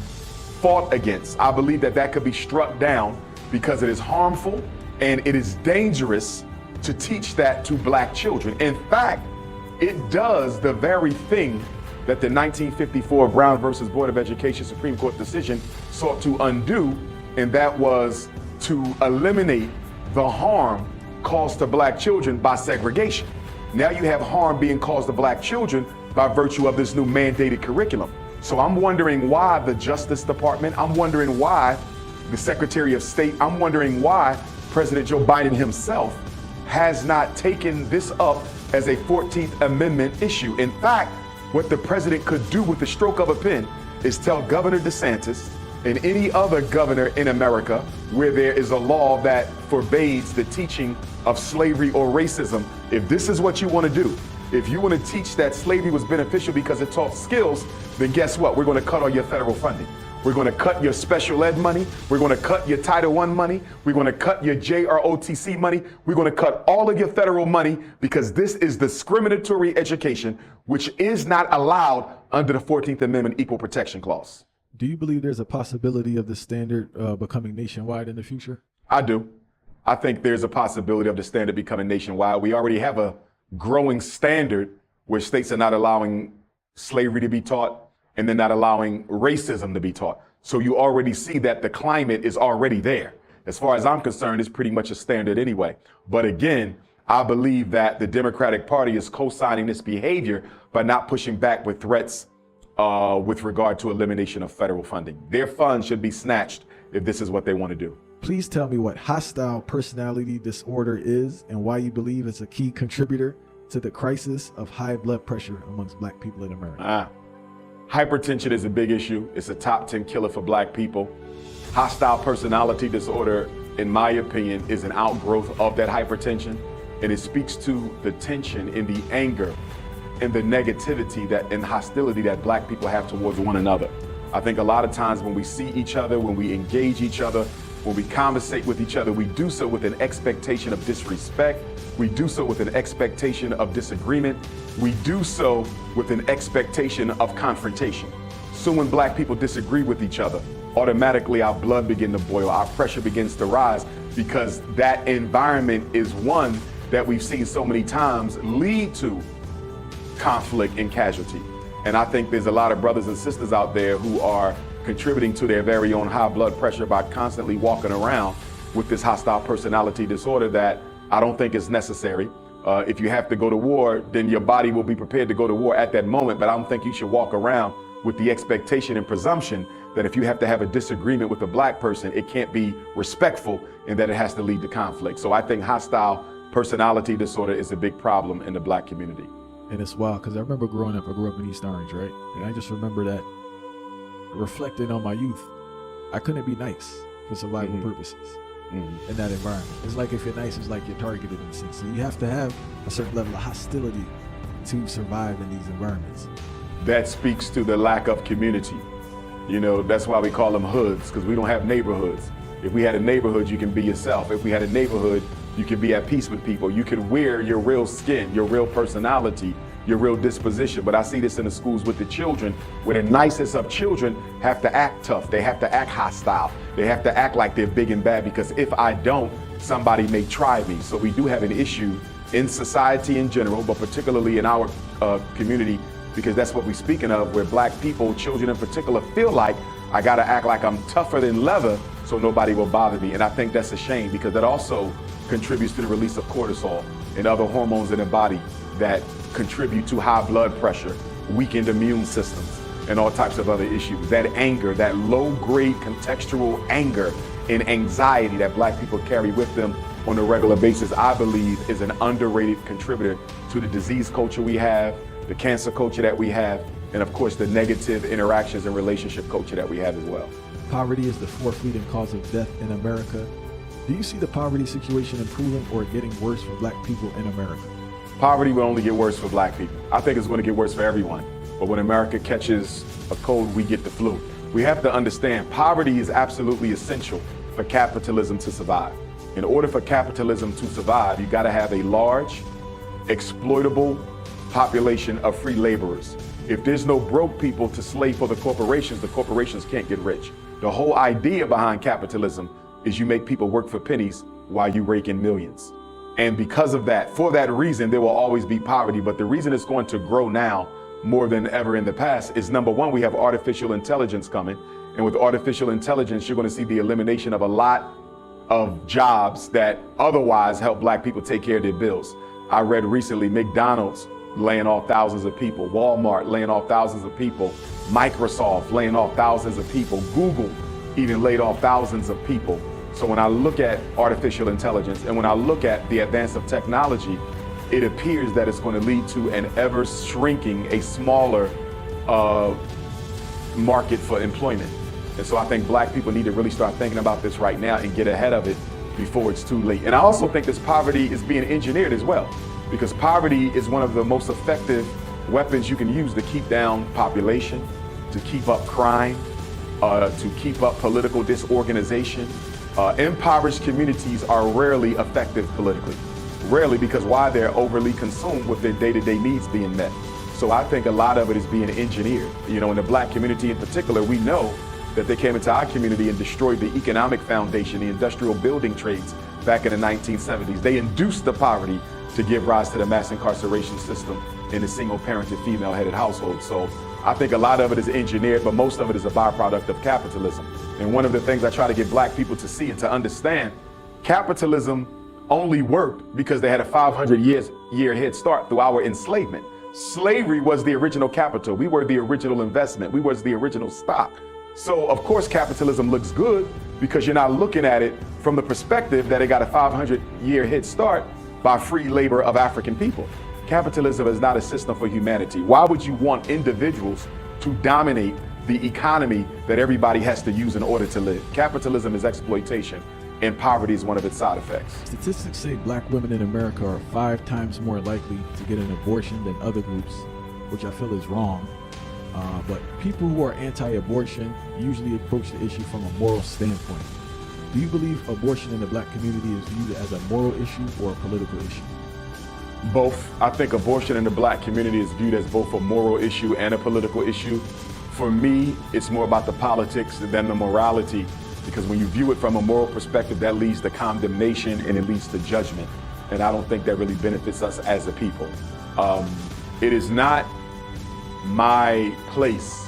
fought against. I believe that that could be struck down because it is harmful and it is dangerous to teach that to black children. In fact, it does the very thing that the 1954 Brown versus Board of Education Supreme Court decision sought to undo, and that was to eliminate the harm caused to black children by segregation. Now you have harm being caused to black children by virtue of this new mandated curriculum. So I'm wondering why the Justice Department, I'm wondering why the Secretary of State, I'm wondering why President Joe Biden himself has not taken this up as a 14th Amendment issue. In fact, what the president could do with the stroke of a pen is tell Governor DeSantis and any other governor in America where there is a law that forbids the teaching of slavery or racism, if this is what you want to do, if you want to teach that slavery was beneficial because it taught skills, then guess what? We're going to cut all your federal funding. We're going to cut your special ed money. We're going to cut your Title I money. We're going to cut your JROTC money. We're going to cut all of your federal money because this is discriminatory education, which is not allowed under the 14th Amendment Equal Protection Clause. Do you believe there's a possibility of the standard becoming nationwide in the future? I do. I think there's a possibility of the standard becoming nationwide. We already have a growing standard where states are not allowing slavery to be taught and they're not allowing racism to be taught. So you already see that the climate is already there. As far as I'm concerned, it's pretty much a standard anyway. But again, I believe that the Democratic Party is co-signing this behavior by not pushing back with threats with regard to elimination of federal funding. Their funds should be snatched if this is what they want to do. Please tell me what hostile personality disorder is and why you believe it's a key contributor to the crisis of high blood pressure amongst black people in America. Hypertension is a big issue. It's a top 10 killer for black people. Hostile personality disorder, in my opinion, is an outgrowth of that hypertension. And it speaks to the tension and the anger and the negativity that and hostility that black people have towards one another. I think a lot of times when we see each other, when we engage each other, when we conversate with each other, we do so with an expectation of disrespect. We do so with an expectation of disagreement. We do so with an expectation of confrontation. So when black people disagree with each other, automatically our blood begins to boil, our pressure begins to rise, because that environment is one that we've seen so many times lead to conflict and casualty. And I think there's a lot of brothers and sisters out there who are contributing to their very own high blood pressure by constantly walking around with this hostile personality disorder that I don't think is necessary. If you have to go to war, then your body will be prepared to go to war at that moment, but I don't think you should walk around with the expectation and presumption that if you have to have a disagreement with a black person, it can't be respectful and that it has to lead to conflict. So I think hostile personality disorder is a big problem in the black community. And it's wild because I remember growing up, I grew up in East Orange, right? And I just remember that reflecting on my youth, I couldn't be nice for survival purposes. in that environment. It's like if you're nice, it's like you're targeted in a sense. So you have to have a certain level of hostility to survive in these environments. That speaks to the lack of community. You know, that's why we call them hoods, because we don't have neighborhoods. If we had a neighborhood, you can be yourself. If we had a neighborhood, you can be at peace with people. You can wear your real skin, your real personality, your real disposition. But I see this in the schools with the children, where the nicest of children have to act tough. They have to act hostile. They have to act like they're big and bad, because if I don't, somebody may try me. So we do have an issue in society in general, but particularly in our community, because that's what we're speaking of, where black people, children in particular, feel like I gotta act like I'm tougher than leather so nobody will bother me. And I think that's a shame, because that also contributes to the release of cortisol and other hormones in the body that contribute to high blood pressure, weakened immune systems, and all types of other issues. That anger, that low-grade contextual anger and anxiety that black people carry with them on a regular basis, I believe is an underrated contributor to the disease culture we have, the cancer culture that we have, and of course the negative interactions and relationship culture that we have as well. Poverty is the fourth leading cause of death in America. Do you see the poverty situation improving or getting worse for black people in America? Poverty will only get worse for black people. I think it's going to get worse for everyone. But when America catches a cold, we get the flu. We have to understand poverty is absolutely essential for capitalism to survive. In order for capitalism to survive, you got to have a large, exploitable population of free laborers. If there's no broke people to slave for the corporations can't get rich. The whole idea behind capitalism is you make people work for pennies while you rake in millions. And because of that, for that reason, there will always be poverty. But the reason it's going to grow now more than ever in the past is, number one, we have artificial intelligence coming. And with artificial intelligence, you're going to see the elimination of a lot of jobs that otherwise help black people take care of their bills. I read recently McDonald's laying off thousands of people, Walmart laying off thousands of people, Microsoft laying off thousands of people, Google even laid off thousands of people. So when I look at artificial intelligence and when I look at the advance of technology, it appears that it's going to lead to an ever shrinking, a smaller market for employment. And so I think black people need to really start thinking about this right now and get ahead of it before it's too late. And I also think this poverty is being engineered as well, because poverty is one of the most effective weapons you can use to keep down population, to keep up crime, to keep up political disorganization. Impoverished communities are rarely effective politically. Rarely, because why? They're overly consumed with their day-to-day needs being met. So I think a lot of it is being engineered. You know, in the black community in particular, we know that they came into our community and destroyed the economic foundation, the industrial building trades back in the 1970s. They induced the poverty to give rise to the mass incarceration system in a single-parented, female-headed household. So I think a lot of it is engineered, but most of it is a byproduct of capitalism. And one of the things I try to get black people to see and to understand, capitalism only worked because they had a 500-year head start through our enslavement. Slavery was the original capital. We were the original investment. We was the original stock. So of course capitalism looks good because you're not looking at it from the perspective that it got a 500-year head start by free labor of African people. Capitalism is not a system for humanity. Why would you want individuals to dominate the economy that everybody has to use in order to live? Capitalism is exploitation, and poverty is one of its side effects. Statistics say black women in America are 5 times more likely to get an abortion than other groups, which I feel is wrong. But people who are anti-abortion usually approach the issue from a moral standpoint. Do you believe abortion in the black community is viewed as a moral issue or a political issue? Both. I think abortion in the black community is viewed as both a moral issue and a political issue. For me, it's more about the politics than the morality, because when you view it from a moral perspective, that leads to condemnation and it leads to judgment. And I don't think that really benefits us as a people. It is not my place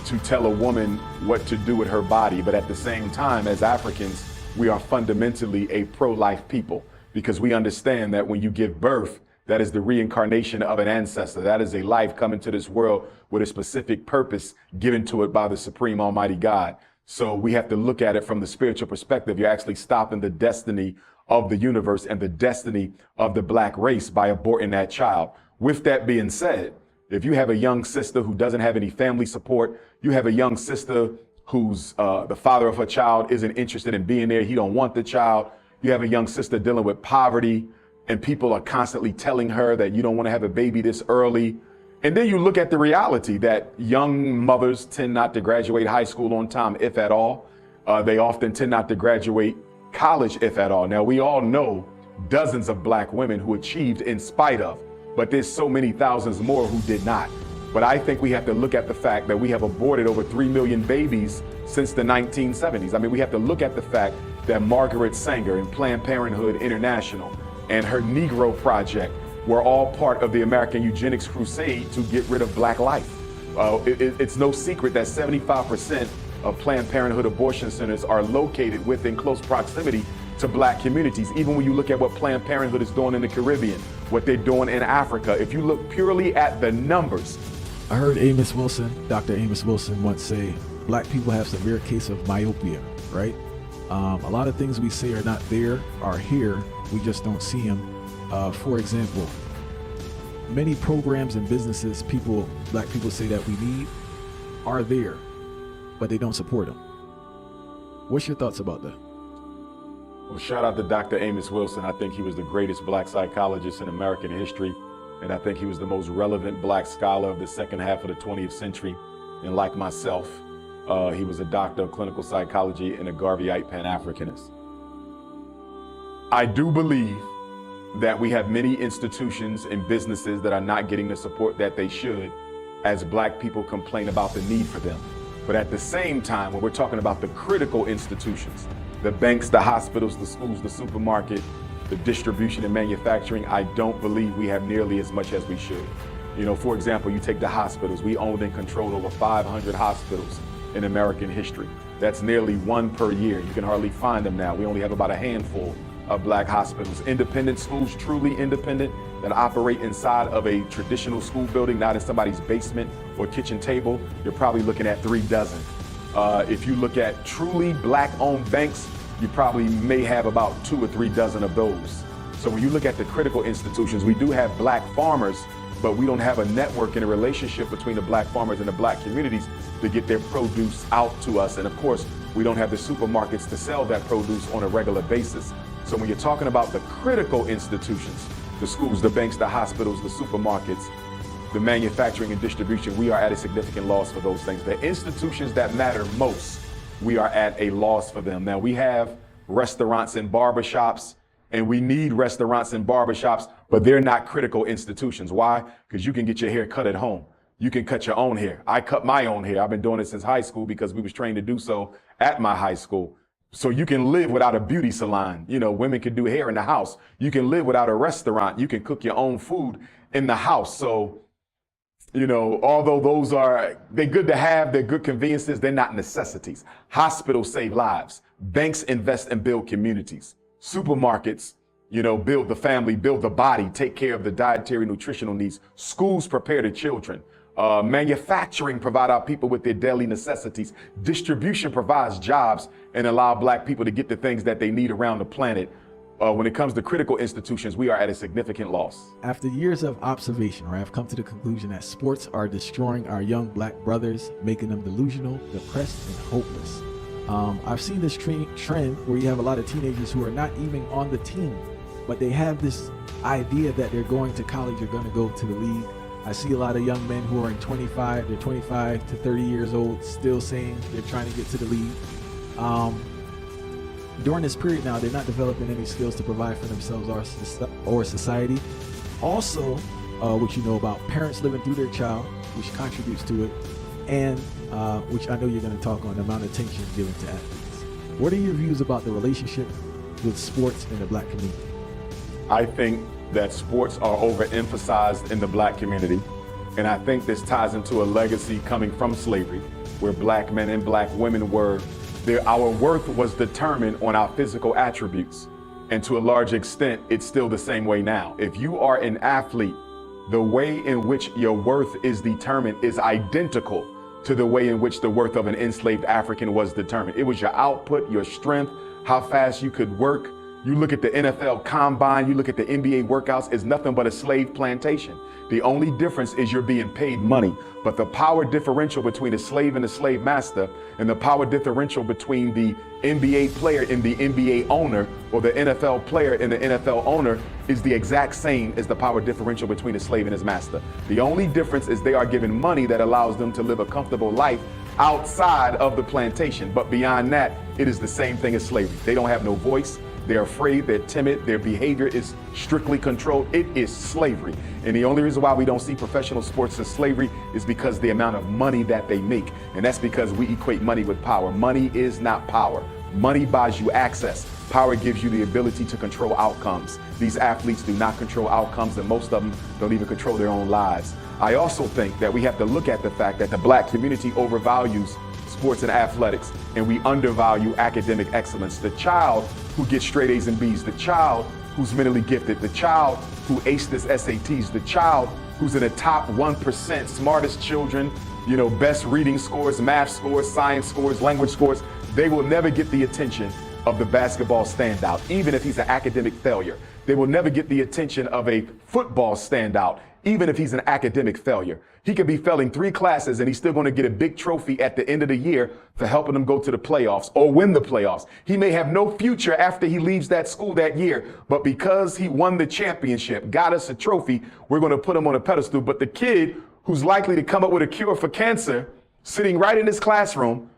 to tell a woman what to do with her body, but at the same time, as Africans, we are fundamentally a pro-life people, because we understand that when you give birth, that is the reincarnation of an ancestor. That is a life coming to this world with a specific purpose given to it by the Supreme Almighty God. So we have to look at it from the spiritual perspective. You're actually stopping the destiny of the universe and the destiny of the black race by aborting that child. With that being said, if you have a young sister who doesn't have any family support, you have a young sister who's the father of her child isn't interested in being there. He don't want the child. You have a young sister dealing with poverty, and people are constantly telling her that you don't want to have a baby this early. And then you look at the reality that young mothers tend not to graduate high school on time, if at all. They often tend not to graduate college, if at all. Now, we all know dozens of black women who achieved in spite of, but there's so many thousands more who did not. But I think we have to look at the fact that we have aborted over 3 million babies since the 1970s. I mean, we have to look at the fact that Margaret Sanger and Planned Parenthood International and her Negro Project were all part of the American eugenics crusade to get rid of black life. It's no secret that 75% of Planned Parenthood abortion centers are located within close proximity to black communities. Even when you look at what Planned Parenthood is doing in the Caribbean, what they're doing in Africa, if you look purely at the numbers. I heard Amos Wilson, Dr. Amos Wilson once say, black people have severe case of myopia, right? A lot of things we say are not there, are here, we just don't see them. For example, many programs and businesses black people say that we need are there, but they don't support them. What's your thoughts about that? Well, shout out to Dr. Amos Wilson. I think he was the greatest black psychologist in American history. And I think he was the most relevant black scholar of the second half of the 20th century. And like myself, he was a doctor of clinical psychology and a Garveyite Pan-Africanist. I do believe that we have many institutions and businesses that are not getting the support that they should as black people complain about the need for them. But at the same time, when we're talking about the critical institutions, the banks, the hospitals, the schools, the supermarket, the distribution and manufacturing, I don't believe we have nearly as much as we should. You know, for example, you take the hospitals. We owned and controlled over 500 hospitals in American history. That's nearly one per year. You can hardly find them now. We only have about a handful of black hospitals. Independent schools, truly independent, that operate inside of a traditional school building, not in somebody's basement or kitchen table, you're probably looking at 3 dozen. If you look at truly black-owned banks, you probably may have about 2 or 3 dozen of those. So when you look at the critical institutions, we do have black farmers, but we don't have a network and a relationship between the black farmers and the black communities to get their produce out to us. And of course, we don't have the supermarkets to sell that produce on a regular basis. So when you're talking about the critical institutions, the schools, the banks, the hospitals, the supermarkets, the manufacturing and distribution, we are at a significant loss for those things. The institutions that matter most, we are at a loss for them. Now, we have restaurants and barbershops, and we need restaurants and barbershops, but they're not critical institutions. Why? Because you can get your hair cut at home. You can cut your own hair. I cut my own hair. I've been doing it since high school because we was trained to do so at my high school. So you can live without a beauty salon. You know, women can do hair in the house. You can live without a restaurant. You can cook your own food in the house. So, you know, although they're good to have, they're good conveniences, they're not necessities. Hospitals save lives. Banks invest and build communities. Supermarkets, you know, build the family, build the body, take care of the dietary nutritional needs. Schools prepare the children. Manufacturing provide our people with their daily necessities. Distribution provides jobs and allow black people to get the things that they need around the planet. When it comes to critical institutions, we are at a significant loss. After years of observation, I've come to the conclusion that sports are destroying our young black brothers, making them delusional, depressed, and hopeless. I've seen this trend where you have a lot of teenagers who are not even on the team, but they have this idea that they're going to college, they're going to go to the league. I see a lot of young men who are 25 to 30 years old, still saying they're trying to get to the league. During this period now, they're not developing any skills to provide for themselves or society. Also, what you know about parents living through their child, which contributes to it, and which I know you're going to talk on, the amount of attention given to athletes. What are your views about the relationship with sports in the black community? I think that sports are overemphasized in the black community. And I think this ties into a legacy coming from slavery, where black men and black women our worth was determined on our physical attributes. And to a large extent, it's still the same way now. If you are an athlete, the way in which your worth is determined is identical to the way in which the worth of an enslaved African was determined. It was your output, your strength, how fast you could work, You look at the NFL combine, you look at the NBA workouts, it's nothing but a slave plantation. The only difference is you're being paid money. But the power differential between a slave and a slave master, and the power differential between the NBA player and the NBA owner, or the NFL player and the NFL owner, is the exact same as the power differential between a slave and his master. The only difference is they are given money that allows them to live a comfortable life outside of the plantation. But beyond that, it is the same thing as slavery. They don't have no voice. They're afraid, they're timid, their behavior is strictly controlled. It is slavery. And the only reason why we don't see professional sports as slavery is because the amount of money that they make. And that's because we equate money with power. Money is not power. Money buys you access. Power gives you the ability to control outcomes. These athletes do not control outcomes, and most of them don't even control their own lives. I also think that we have to look at the fact that the Black community overvalues sports and athletics, and we undervalue academic excellence. The child who gets straight A's and B's, the child who's mentally gifted, the child who aced his SATs, the child who's in the top 1% smartest children, best reading scores, math scores, science scores, language scores, they will never get the attention of the basketball standout, even if he's an academic failure. They will never get the attention of a football standout, even if he's an academic failure. He could be failing 3 classes and he's still going to get a big trophy at the end of the year for helping them go to the playoffs or win the playoffs. He may have no future after he leaves that school that year, but because he won the championship, got us a trophy, we're going to put him on a pedestal. But the kid who's likely to come up with a cure for cancer, sitting right in his classroom,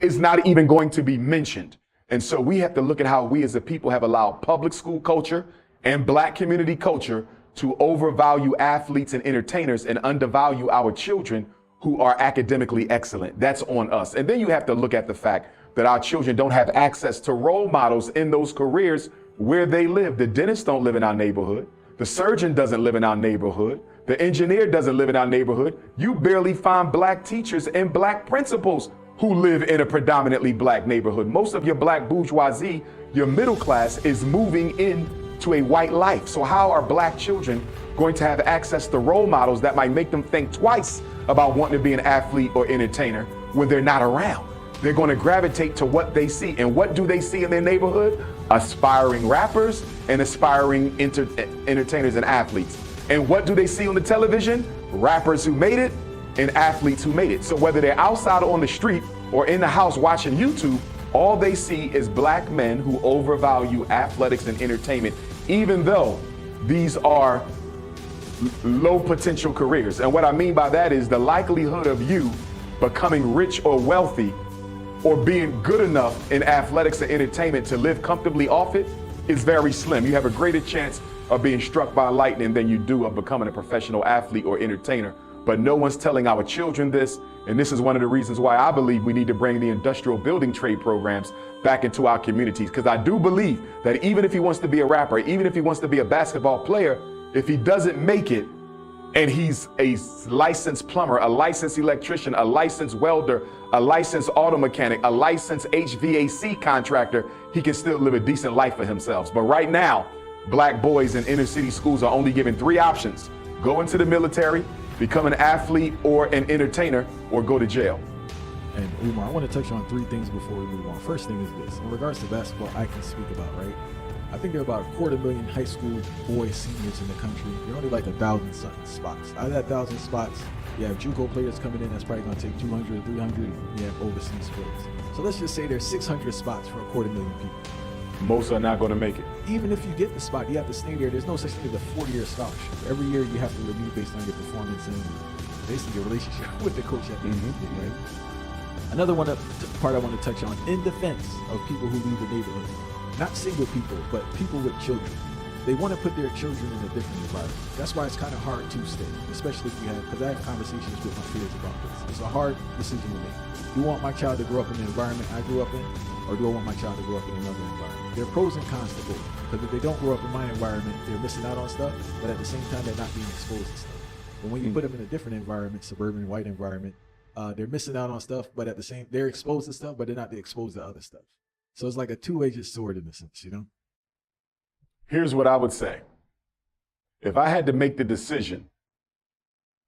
is not even going to be mentioned. And so we have to look at how we as a people have allowed public school culture and Black community culture to overvalue athletes and entertainers and undervalue our children who are academically excellent. That's on us. And then you have to look at the fact that our children don't have access to role models in those careers where they live. The dentist don't live in our neighborhood. The surgeon doesn't live in our neighborhood. The engineer doesn't live in our neighborhood. You barely find Black teachers and Black principals who live in a predominantly Black neighborhood. Most of your Black bourgeoisie, your middle class, is moving into a white life. So how are Black children going to have access to role models that might make them think twice about wanting to be an athlete or entertainer when they're not around? They're going to gravitate to what they see. And what do they see in their neighborhood? Aspiring rappers and aspiring entertainers and athletes. And what do they see on the television? Rappers who made it and athletes who made it. So whether they're outside on the street or in the house watching YouTube, all they see is Black men who overvalue athletics and entertainment, even though these are low potential careers. And what I mean by that is the likelihood of you becoming rich or wealthy or being good enough in athletics and entertainment to live comfortably off it is very slim. You have a greater chance of being struck by lightning than you do of becoming a professional athlete or entertainer. But no one's telling our children this, and this is one of the reasons why I believe we need to bring the industrial building trade programs back into our communities. Because I do believe that even if he wants to be a rapper, even if he wants to be a basketball player, if he doesn't make it and he's a licensed plumber, a licensed electrician, a licensed welder, a licensed auto mechanic, a licensed HVAC contractor, he can still live a decent life for himself. But right now, Black boys in inner city schools are only given 3 options: go into the military, become an athlete or an entertainer, or go to jail. And Umar, I want to touch on 3 things before we move on. First thing is this: in regards to basketball, I can speak about, right? I think there are about 250,000 high school boys, seniors in the country. There are only like 1,000 spots. Out of that 1,000 spots, you have JUCO players coming in. That's probably going to take 200, 300. You have overseas players. So let's just say there's 600 spots for 250,000 people. Most are not going to make it. Even if you get the spot, you have to stay there. There's no such thing as a 4-year scholarship. Every year you have to review based on your performance and basically your relationship with the coach at the end of the day, right? Another part I want to touch on, in defense of people who leave the neighborhood. Not single people, but people with children. They want to put their children in a different environment. That's why it's kind of hard to stay, especially if you have, because I have conversations with my peers about this. It's a hard decision to make. Do I want my child to grow up in the environment I grew up in, or do I want my child to grow up in another environment? There are pros and cons to both. Because if they don't grow up in my environment, they're missing out on stuff, but at the same time, they're not being exposed to stuff. But when you put them in a different environment, suburban, white environment, they're missing out on stuff, but at the same, they're exposed to stuff, but they're not exposed to other stuff. So it's like a two-edged sword in a sense, you know? Here's what I would say. If I had to make the decision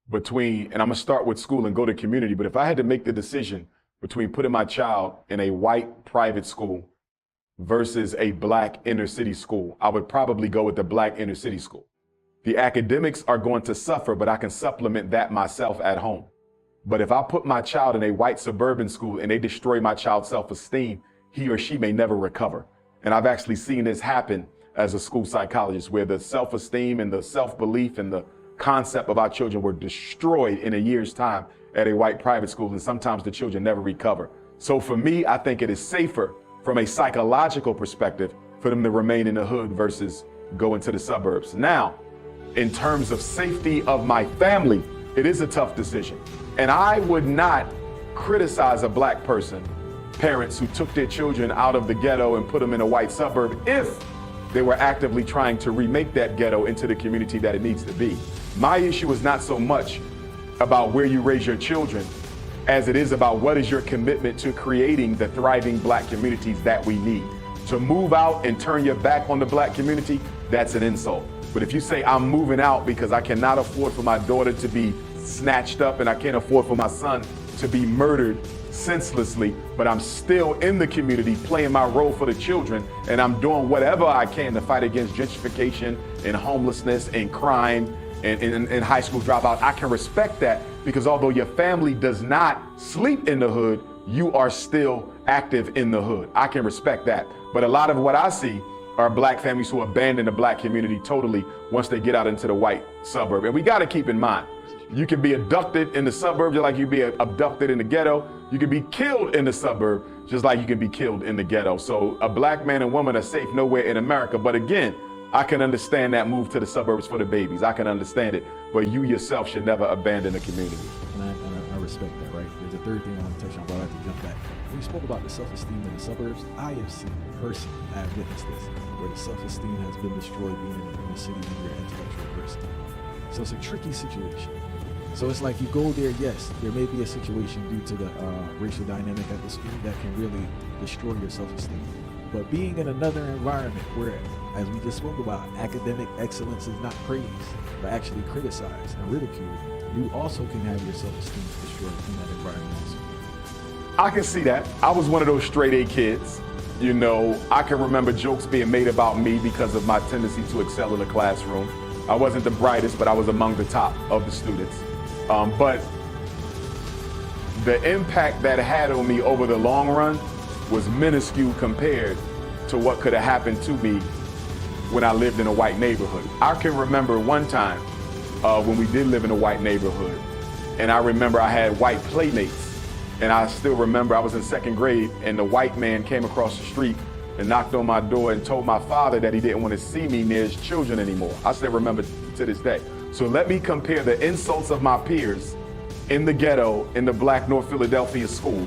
between, and I'm going to start with school and go to community, but if I had to make the decision between putting my child in a white private school versus a black inner city school, I would probably go with the black inner city school. The academics are going to suffer, but I can supplement that myself at home. But if I put my child in a white suburban school and they destroy my child's self-esteem, he or she may never recover. And I've actually seen this happen as a school psychologist, where the self-esteem and the self-belief and the concept of our children were destroyed in a year's time at a white private school, and sometimes the children never recover. So for me, I think it is safer from a psychological perspective for them to remain in the hood versus go into the suburbs. Now, in terms of safety of my family, it is a tough decision. And I would not criticize a black person, parents who took their children out of the ghetto and put them in a white suburb, if they were actively trying to remake that ghetto into the community that it needs to be. My issue is not so much about where you raise your children as it is about what is your commitment to creating the thriving black communities that we need. To move out and turn your back on the black community, that's an insult. But if you say I'm moving out because I cannot afford for my daughter to be snatched up and I can't afford for my son to be murdered senselessly, but I'm still in the community playing my role for the children, and I'm doing whatever I can to fight against gentrification and homelessness and crime and high school dropout, I can respect that, because although your family does not sleep in the hood, you are still active in the hood. I can respect that. But a lot of what I see are black families who abandon the black community totally once they get out into the white suburb. And we got to keep in mind, you can be abducted in the suburbs just like you be abducted in the ghetto. You can be killed in the suburb just like you can be killed in the ghetto. So a black man and woman are safe nowhere in America. But again, I can understand that move to the suburbs for the babies. I can understand it. But you yourself should never abandon the community. And I respect that, right? There's a third thing I want to touch on, but I have to jump back. When you spoke about the self-esteem in the suburbs, I have seen personally, I have witnessed this, where the self-esteem has been destroyed being in the city when you're an intellectual person. So it's a tricky situation. So it's like you go there, yes, there may be a situation due to the racial dynamic at the school that can really destroy your self-esteem. But being in another environment where, as we just spoke about, academic excellence is not praised, but actually criticized and ridiculed, you also can have your self-esteem destroyed in that environment also. I can see that. I was one of those straight A kids. You know, I can remember jokes being made about me because of my tendency to excel in the classroom. I wasn't the brightest, but I was among the top of the students. But the impact that it had on me over the long run was minuscule compared to what could have happened to me when I lived in a white neighborhood. I can remember one time when we did live in a white neighborhood, and I remember I had white playmates. And I still remember I was in second grade, and the white man came across the street and knocked on my door and told my father that he didn't want to see me near his children anymore. I still remember to this day. So let me compare the insults of my peers in the ghetto in the black North Philadelphia school,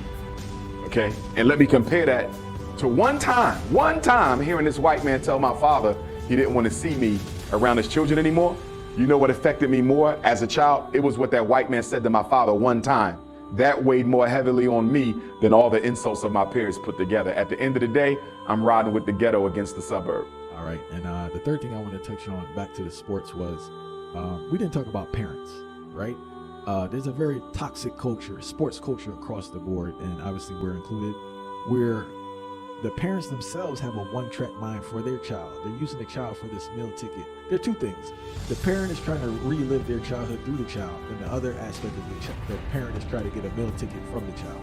okay? And let me compare that to one time hearing this white man tell my father he didn't want to see me around his children anymore. You know what affected me more as a child? It was what that white man said to my father one time. That weighed more heavily on me than all the insults of my peers put together. At the end of the day, I'm riding with the ghetto against the suburb. All right, and the third thing I want to touch on, back to the sports, was we didn't talk about parents, right? There's a very toxic culture, sports culture across the board, and obviously we're included, where the parents themselves have a one-track mind for their child. They're using the child for this meal ticket. There are two things. The parent is trying to relive their childhood through the child, and the other aspect of the parent is trying to get a meal ticket from the child.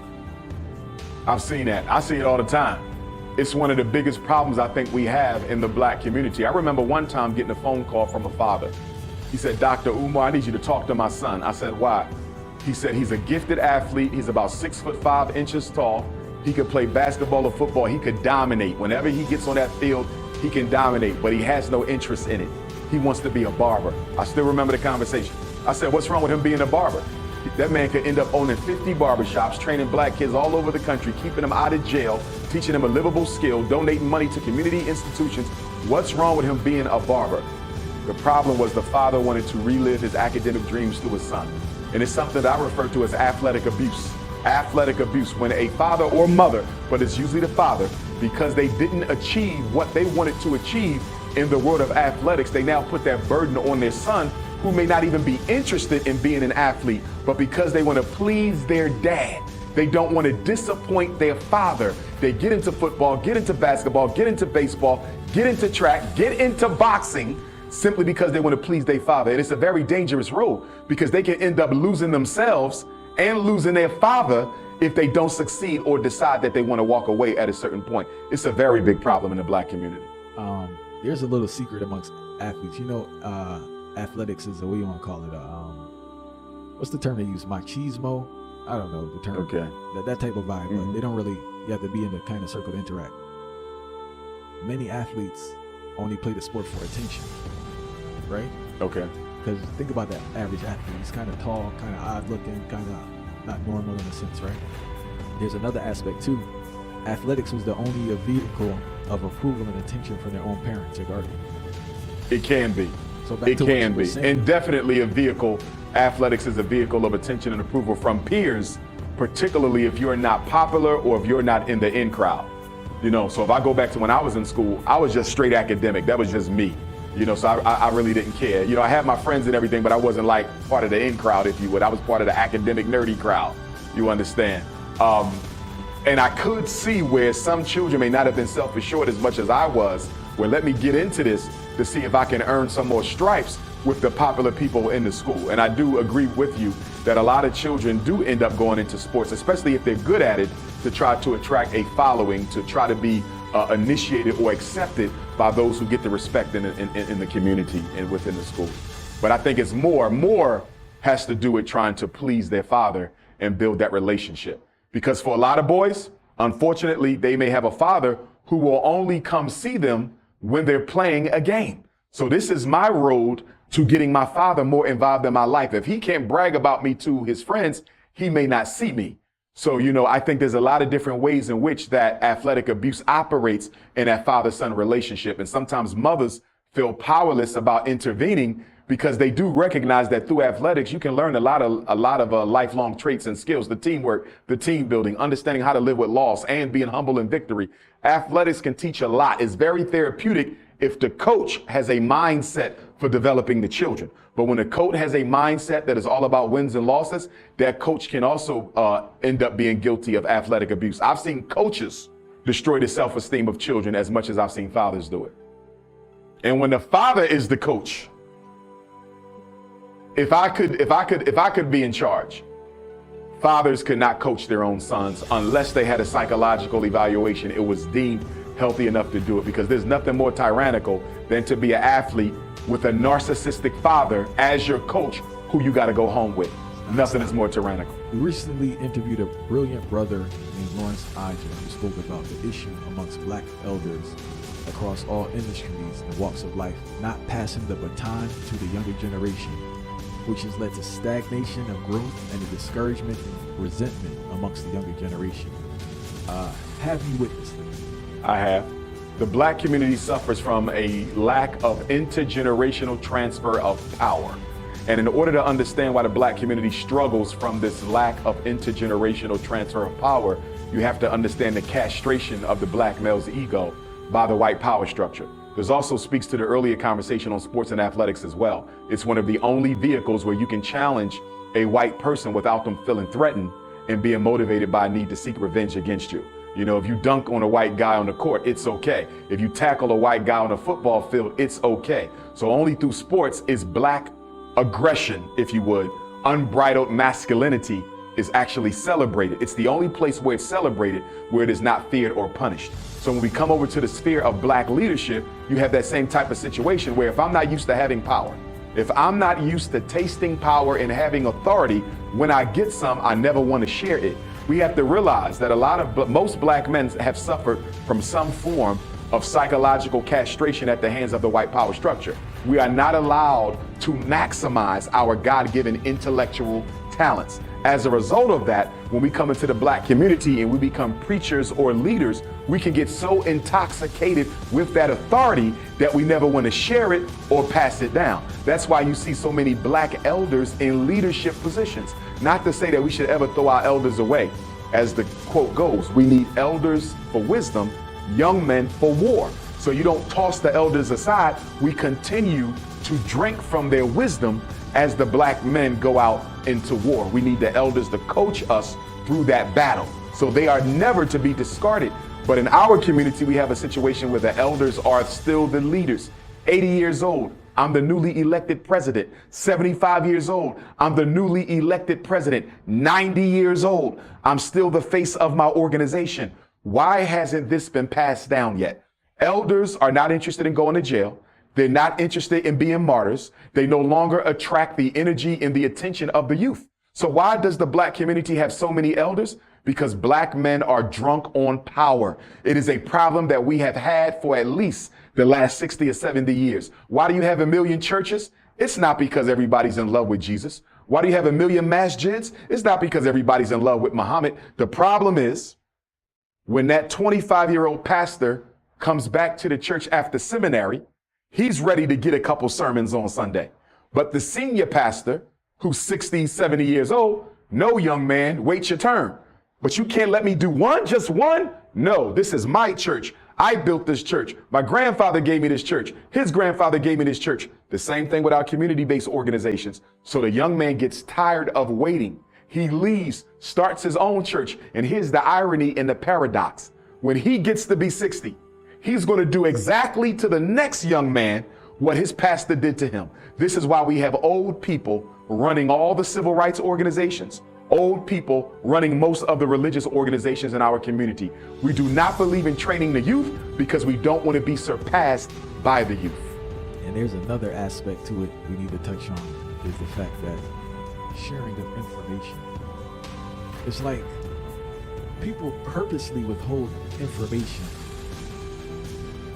I've seen that. I see it all the time. It's one of the biggest problems I think we have in the black community. I remember one time getting a phone call from a father. He said, "Dr. Umar, I need you to talk to my son." I said, "Why?" He said, "He's a gifted athlete. He's about 6'5" tall. He could play basketball or football. He could dominate. Whenever he gets on that field, he can dominate, but he has no interest in it. He wants to be a barber." I still remember the conversation. I said, "What's wrong with him being a barber?" That man could end up owning 50 barbershops, training black kids all over the country, keeping them out of jail, teaching them a livable skill, donating money to community institutions. What's wrong with him being a barber? The problem was the father wanted to relive his academic dreams through his son. And it's something that I refer to as athletic abuse. Athletic abuse, when a father or mother, but it's usually the father, because they didn't achieve what they wanted to achieve in the world of athletics, they now put that burden on their son, who may not even be interested in being an athlete, but because they want to please their dad, They don't want to disappoint their father. They get into football, get into basketball, get into baseball, get into track, get into boxing, simply because they want to please their father. And it's a very dangerous road, because they can end up losing themselves and losing their father if they don't succeed or decide that they want to walk away at a certain point. It's a very big problem in the black community. There's a little secret amongst athletes. You know, athletics is what you want to call it. What's the term they use? Machismo? I don't know the term. Okay. That type of vibe, but they don't really, you have to be in the kind of circle to interact. Many athletes only play the sport for attention, right? Okay. Because think about that average athlete. He's kind of tall, kind of odd looking, kind of not normal in a sense, right? There's another aspect too. Athletics was the only vehicle of approval and attention from their own parents or guardian. It can be. So back It to what you can were be. saying. And definitely a vehicle. Athletics is a vehicle of attention and approval from peers, particularly if you're not popular or if you're not in the in crowd. You know, so if I go back to when I was in school, I was just straight academic. That was just me. You know, so I really didn't care. You know, I had my friends and everything, but I wasn't like part of the in crowd, if you would. I was part of the academic nerdy crowd. You understand? And I could see where some children may not have been self-assured as much as I was. Well, let me get into this to see if I can earn some more stripes with the popular people in the school. And I do agree with you that a lot of children do end up going into sports, especially if they're good at it, to try to attract a following, to try to be initiated or accepted by those who get the respect in the community and within the school. But I think it's more has to do with trying to please their father and build that relationship. Because for a lot of boys, unfortunately, they may have a father who will only come see them when they're playing a game. So this is my road to getting my father more involved in my life. If he can't brag about me to his friends, he may not see me. So, you know, I think there's a lot of different ways in which that athletic abuse operates in that father-son relationship. And sometimes mothers feel powerless about intervening because they do recognize that through athletics, you can learn a lot of lifelong traits and skills, the teamwork, the team building, understanding how to live with loss and being humble in victory. Athletics can teach a lot. It's very therapeutic if the coach has a mindset for developing the children. But when a coach has a mindset that is all about wins and losses, that coach can also end up being guilty of athletic abuse. I've seen coaches destroy the self-esteem of children as much as I've seen fathers do it. And when the father is the coach, if I could be in charge, fathers could not coach their own sons unless they had a psychological evaluation. It was deemed healthy enough to do it, because there's nothing more tyrannical than to be an athlete with a narcissistic father as your coach who you got to go home with. Nothing is more tyrannical. We recently interviewed a brilliant brother named Lawrence Iger who spoke about the issue amongst black elders across all industries and walks of life, not passing the baton to the younger generation, which has led to stagnation of growth and a discouragement and resentment amongst the younger generation. Have you witnessed this? I have. The black community suffers from a lack of intergenerational transfer of power. And in order to understand why the black community struggles from this lack of intergenerational transfer of power, you have to understand the castration of the black male's ego by the white power structure. This also speaks to the earlier conversation on sports and athletics as well. It's one of the only vehicles where you can challenge a white person without them feeling threatened and being motivated by a need to seek revenge against you. You know, if you dunk on a white guy on the court, it's okay. If you tackle a white guy on a football field, it's okay. So only through sports is black aggression, if you would, unbridled masculinity is actually celebrated. It's the only place where it's celebrated where it is not feared or punished. So when we come over to the sphere of black leadership, you have that same type of situation where if I'm not used to having power, if I'm not used to tasting power and having authority, when I get some, I never want to share it. We have to realize that most black men have suffered from some form of psychological castration at the hands of the white power structure. We are not allowed to maximize our God-given intellectual talents. As a result of that, when we come into the black community and we become preachers or leaders, we can get so intoxicated with that authority that we never want to share it or pass it down. That's why you see so many black elders in leadership positions. Not to say that we should ever throw our elders away. As the quote goes, we need elders for wisdom, young men for war. So you don't toss the elders aside. We continue to drink from their wisdom as the black men go out into war. We need the elders to coach us through that battle. So they are never to be discarded. But in our community, we have a situation where the elders are still the leaders. 80 years old, I'm the newly elected president. 75 years old, I'm the newly elected president. 90 years old, I'm still the face of my organization. Why hasn't this been passed down yet? Elders are not interested in going to jail. They're not interested in being martyrs. They no longer attract the energy and the attention of the youth. So why does the black community have so many elders? Because black men are drunk on power. It is a problem that we have had for at least the last 60 or 70 years. Why do you have a million churches? It's not because everybody's in love with Jesus. Why do you have a million masjids? It's not because everybody's in love with Muhammad. The problem is when that 25-year-old pastor comes back to the church after seminary, he's ready to get a couple sermons on Sunday. But the senior pastor, who's 60, 70 years old, no, young man, wait your turn. But you can't let me do one, just one? No, this is my church. I built this church. My grandfather gave me this church. His grandfather gave me this church. The same thing with our community-based organizations. So the young man gets tired of waiting. He leaves, starts his own church. And here's the irony and the paradox. When he gets to be 60, he's going to do exactly to the next young man what his pastor did to him. This is why we have old people running all the civil rights organizations, old people running most of the religious organizations in our community. We do not believe in training the youth because we don't want to be surpassed by the youth. And there's another aspect to it we need to touch on, is the fact that sharing of information. It's like people purposely withhold information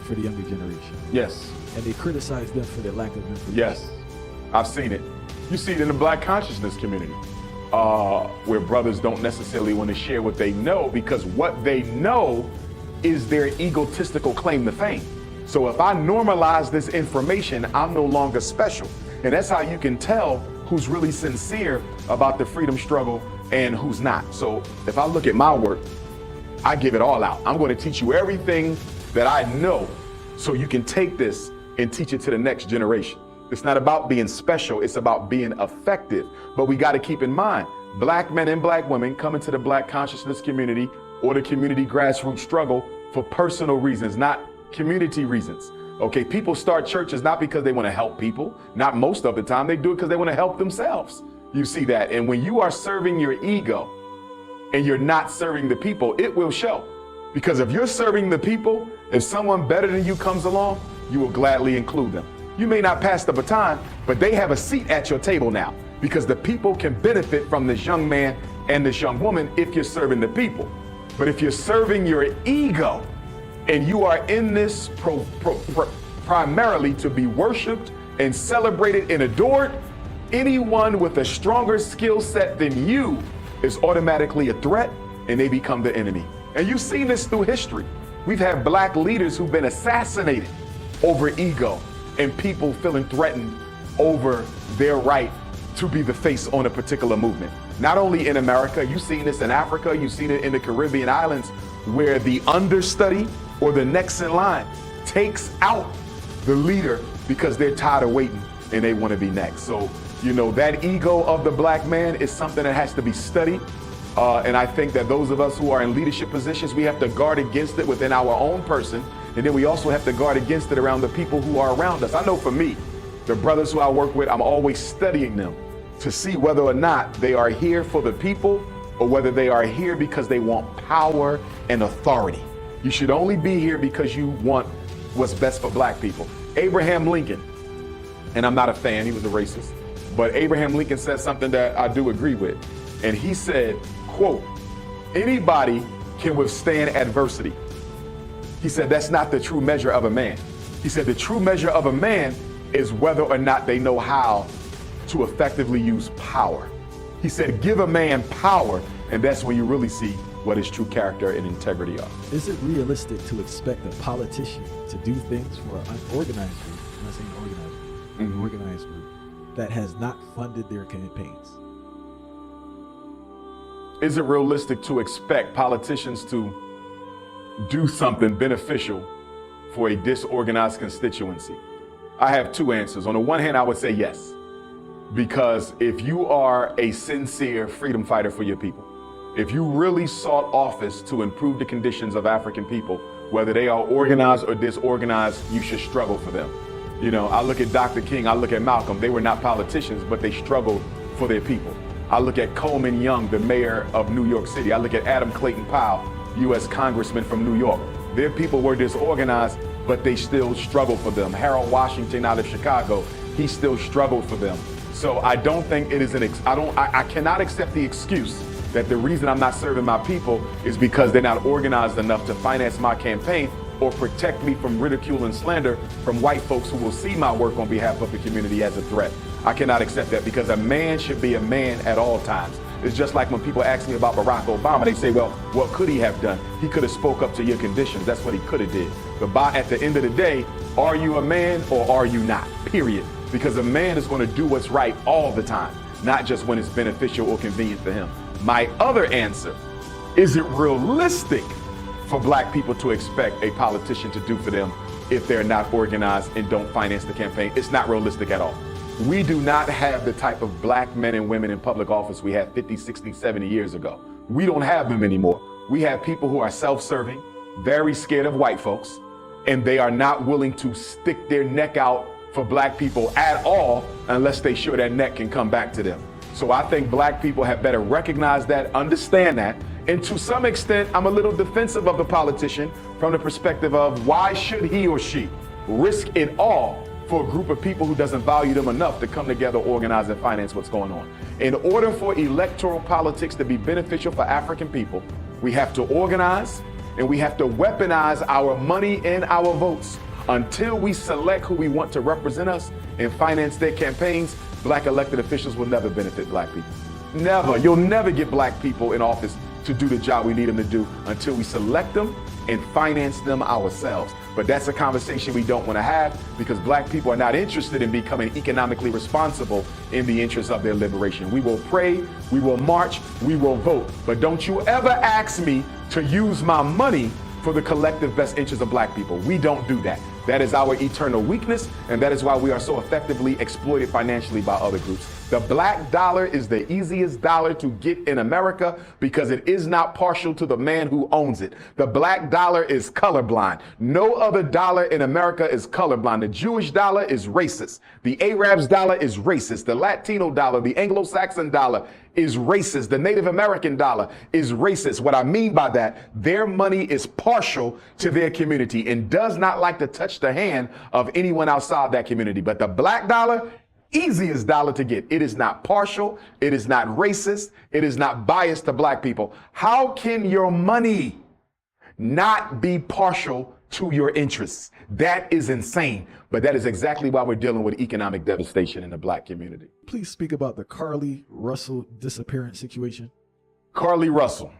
for the younger generation. Yes. And they criticize them for their lack of information. Yes, I've seen it. You see it in the black consciousness community, where brothers don't necessarily want to share what they know because what they know is their egotistical claim to fame. So if I normalize this information, I'm no longer special. And that's how you can tell who's really sincere about the freedom struggle and who's not. So if I look at my work, I give it all out. I'm going to teach you everything that I know so you can take this and teach it to the next generation. It's not about being special, it's about being effective. But we got to keep in mind, black men and black women come into the black consciousness community or the community grassroots struggle for personal reasons, not community reasons. Okay, people start churches not because they want to help people, not most of the time, they do it because they want to help themselves. You see that, and when you are serving your ego and you're not serving the people, it will show. Because if you're serving the people, if someone better than you comes along, you will gladly include them. You may not pass the baton, but they have a seat at your table now because the people can benefit from this young man and this young woman if you're serving the people. But if you're serving your ego and you are in this primarily to be worshiped and celebrated and adored, anyone with a stronger skill set than you is automatically a threat and they become the enemy. And you've seen this through history. We've had black leaders who've been assassinated over ego and people feeling threatened over their right to be the face on a particular movement. Not only in America, you've seen this in Africa, you've seen it in the Caribbean islands, where the understudy or the next in line takes out the leader because they're tired of waiting and they want to be next. So, you know, that ego of the black man is something that has to be studied. And I think that those of us who are in leadership positions, we have to guard against it within our own person. And then we also have to guard against it around the people who are around us. I know for me, the brothers who I work with, I'm always studying them to see whether or not they are here for the people or whether they are here because they want power and authority. You should only be here because you want what's best for black people. Abraham Lincoln, and I'm not a fan, he was a racist, but Abraham Lincoln said something that I do agree with. And he said, quote, anybody can withstand adversity. He said, that's not the true measure of a man. He said, the true measure of a man is whether or not they know how to effectively use power. He said, give a man power, and that's when you really see what his true character and integrity are. Is it realistic to expect a politician to do things for an unorganized group, I'm not saying organized group, an organized group, that has not funded their campaigns? Is it realistic to expect politicians to do something beneficial for a disorganized constituency? I have two answers. On the one hand, I would say yes, because if you are a sincere freedom fighter for your people, If you really sought office to improve the conditions of African people, whether they are organized or disorganized, you should struggle for them. You know, I look at Dr. King, I look at Malcolm. They were not politicians, but they struggled for their people. I look at Coleman Young, the mayor of New York City. I look at Adam Clayton Powell, U.S. congressman from New York. Their people were disorganized, but they still struggled for them. Harold Washington out of Chicago, he still struggled for them. So I don't think it is I cannot accept the excuse that the reason I'm not serving my people is because they're not organized enough to finance my campaign or protect me from ridicule and slander from white folks who will see my work on behalf of the community as a threat. I cannot accept that, because a man should be a man at all times. It's just like when people ask me about Barack Obama, they say, well, what could he have done? He could have spoke up to your conditions. That's what he could have did. But at the end of the day, are you a man or are you not? Period. Because a man is going to do what's right all the time, not just when it's beneficial or convenient for him. My other answer, is it realistic for black people to expect a politician to do for them if they're not organized and don't finance the campaign? It's not realistic at all. We do not have the type of black men and women in public office we had 50, 60, 70 years ago. We don't have them anymore. We have people who are self-serving, very scared of white folks, and they are not willing to stick their neck out for black people at all unless they sure that neck can come back to them. So I think black people have better recognize that, understand that, and to some extent, I'm a little defensive of the politician from the perspective of why should he or she risk it all for a group of people who doesn't value them enough to come together, organize, and finance what's going on. In order for electoral politics to be beneficial for African people, we have to organize and we have to weaponize our money and our votes. Until we select who we want to represent us and finance their campaigns, black elected officials will never benefit black people. Never. You'll never get black people in office to do the job we need them to do until we select them and finance them ourselves. But that's a conversation we don't want to have, because black people are not interested in becoming economically responsible in the interest of their liberation. We will pray, we will march, we will vote. But don't you ever ask me to use my money for the collective best interest of black people. We don't do that. That is our eternal weakness, and that is why we are so effectively exploited financially by other groups. The black dollar is the easiest dollar to get in America because it is not partial to the man who owns it. The black dollar is colorblind. No other dollar in America is colorblind. The Jewish dollar is racist. The Arab's dollar is racist. The Latino dollar, the Anglo-Saxon dollar is racist. The Native American dollar is racist. What I mean by that, their money is partial to their community and does not like to touch the hand of anyone outside that community. But the black dollar, easiest dollar to get. It is not partial. It is not racist. It is not biased to black people. How can your money not be partial to your interests? That is insane. But that is exactly why we're dealing with economic devastation in the black community. Please speak about the Carlee Russell disappearance situation. Carlee Russell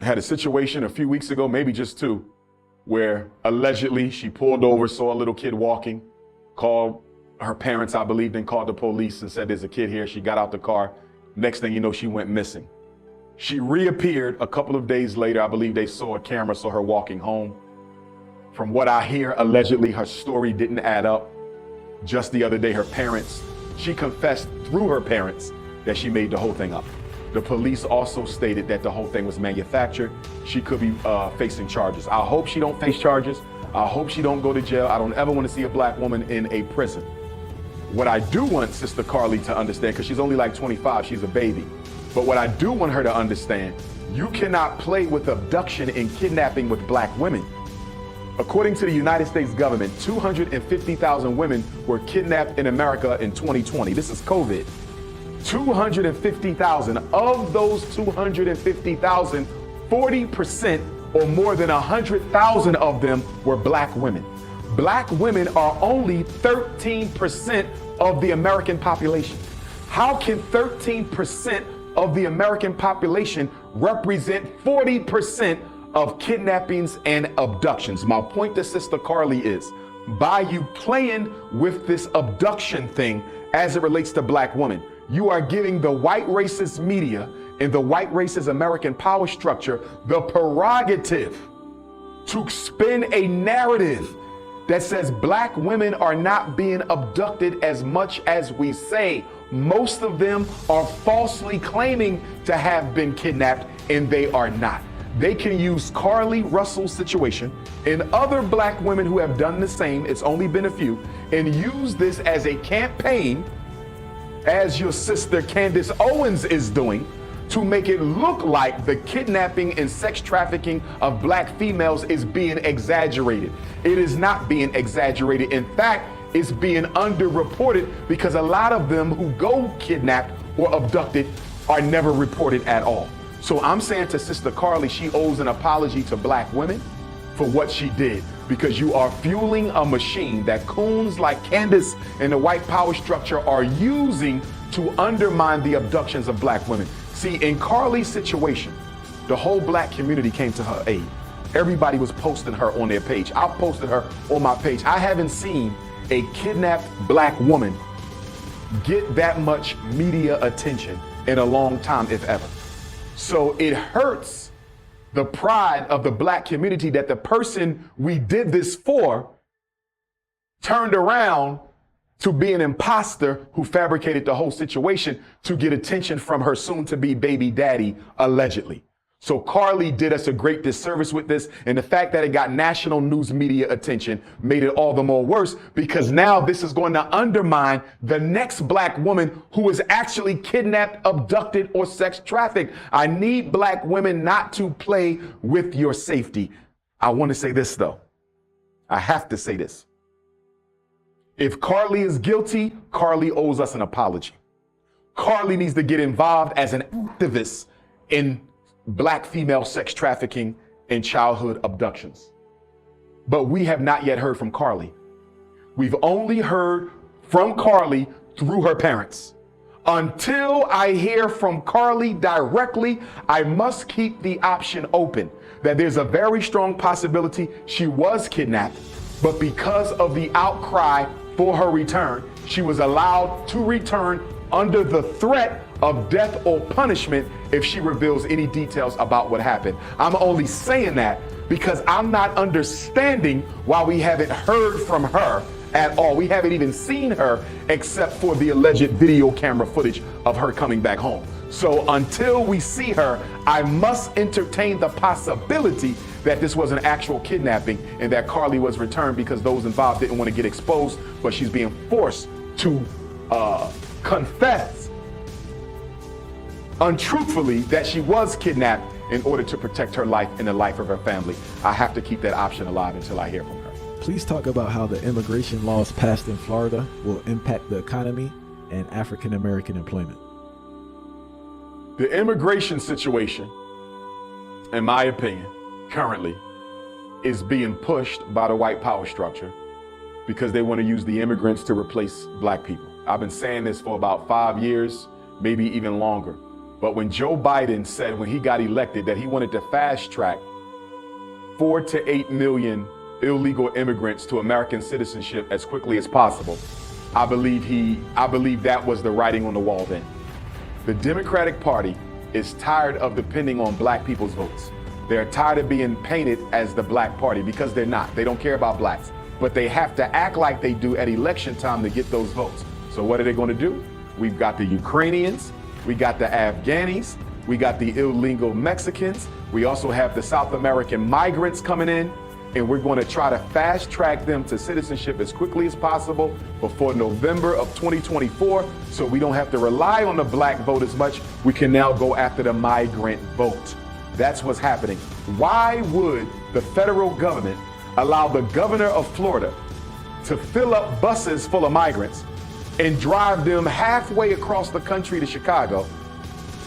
had a situation a few weeks ago, maybe just two, where allegedly she pulled over, saw a little kid walking, called her parents, I believe, then called the police and said, there's a kid here. She got out the car. Next thing you know, she went missing. She reappeared a couple of days later. I believe they saw a camera, saw her walking home. From what I hear, allegedly her story didn't add up. Just the other day, her parents, she confessed through her parents that she made the whole thing up. The police also stated that the whole thing was manufactured. She could be facing charges. I hope she don't face charges. I hope she don't go to jail. I don't ever want to see a black woman in a prison. What I do want Sister Carlee to understand, because she's only like 25, she's a baby. But what I do want her to understand, you cannot play with abduction and kidnapping with black women. According to the United States government, 250,000 women were kidnapped in America in 2020. This is COVID. 250,000. Of those 250,000, 40% or more than 100,000 of them were black women. Black women are only 13% of the American population. How can 13% of the American population represent 40% of kidnappings and abductions? My point to Sister Carlee is, by you playing with this abduction thing as it relates to black women, you are giving the white racist media and the white racist American power structure the prerogative to spin a narrative that says black women are not being abducted as much as we say. most of them are falsely claiming to have been kidnapped, and they are not. They can use Carly Russell's situation and other black women who have done the same, it's only been a few, and use this as a campaign, as your sister Candace Owens is doing, to make it look like the kidnapping and sex trafficking of black females is being exaggerated. It is not being exaggerated. In fact, it's being underreported because a lot of them who go kidnapped or abducted are never reported at all. So I'm saying to Sister Carly, she owes an apology to black women for what she did, because you are fueling a machine that coons like Candace and the white power structure are using to undermine the abductions of black women. See, in Carly's situation, the whole black community came to her aid. Everybody was posting her on their page. I posted her on my page. I haven't seen a kidnapped black woman get that much media attention in a long time, if ever. So it hurts the pride of the black community that the person we did this for turned around to be an imposter who fabricated the whole situation to get attention from her soon-to-be baby daddy, allegedly. So Carly did us a great disservice with this, and the fact that it got national news media attention made it all the more worse, because now this is going to undermine the next black woman who was actually kidnapped, abducted, or sex trafficked. I need black women not to play with your safety. I want to say this, though. I have to say this. If Carly is guilty, Carly owes us an apology. Carly needs to get involved as an activist in black female sex trafficking and childhood abductions. But we have not yet heard from Carly. We've only heard from Carly through her parents. Until I hear from Carly directly, I must keep the option open that there's a very strong possibility she was kidnapped, but because of the outcry for her return, she was allowed to return under the threat of death or punishment if she reveals any details about what happened. I'm only saying that because I'm not understanding why we haven't heard from her at all. We haven't even seen her except for the alleged video camera footage of her coming back home. So until we see her, I must entertain the possibility that this was an actual kidnapping and that Carly was returned because those involved didn't want to get exposed, but she's being forced to confess untruthfully that she was kidnapped in order to protect her life and the life of her family. I have to keep that option alive until I hear from her. Please talk about how the immigration laws passed in Florida will impact the economy and African American employment. The immigration situation, in my opinion, currently is being pushed by the white power structure because they want to use the immigrants to replace black people. I've been saying this for about 5 years, maybe even longer. But when Joe Biden said when he got elected that he wanted to fast track 4 to 8 million illegal immigrants to American citizenship as quickly as possible, I believe that was the writing on the wall then. The Democratic Party is tired of depending on black people's votes. They're tired of being painted as the black party because they're not. They don't care about blacks, but they have to act like they do at election time to get those votes. So what are they going to do? We've got the Ukrainians, we got the Afghanis, we got the illegal Mexicans, we also have the South American migrants coming in, and we're going to try to fast track them to citizenship as quickly as possible before November of 2024, so we don't have to rely on the black vote as much. We can now go after the migrant vote. That's what's happening. Why would the federal government allow the governor of Florida to fill up buses full of migrants and drive them halfway across the country to Chicago?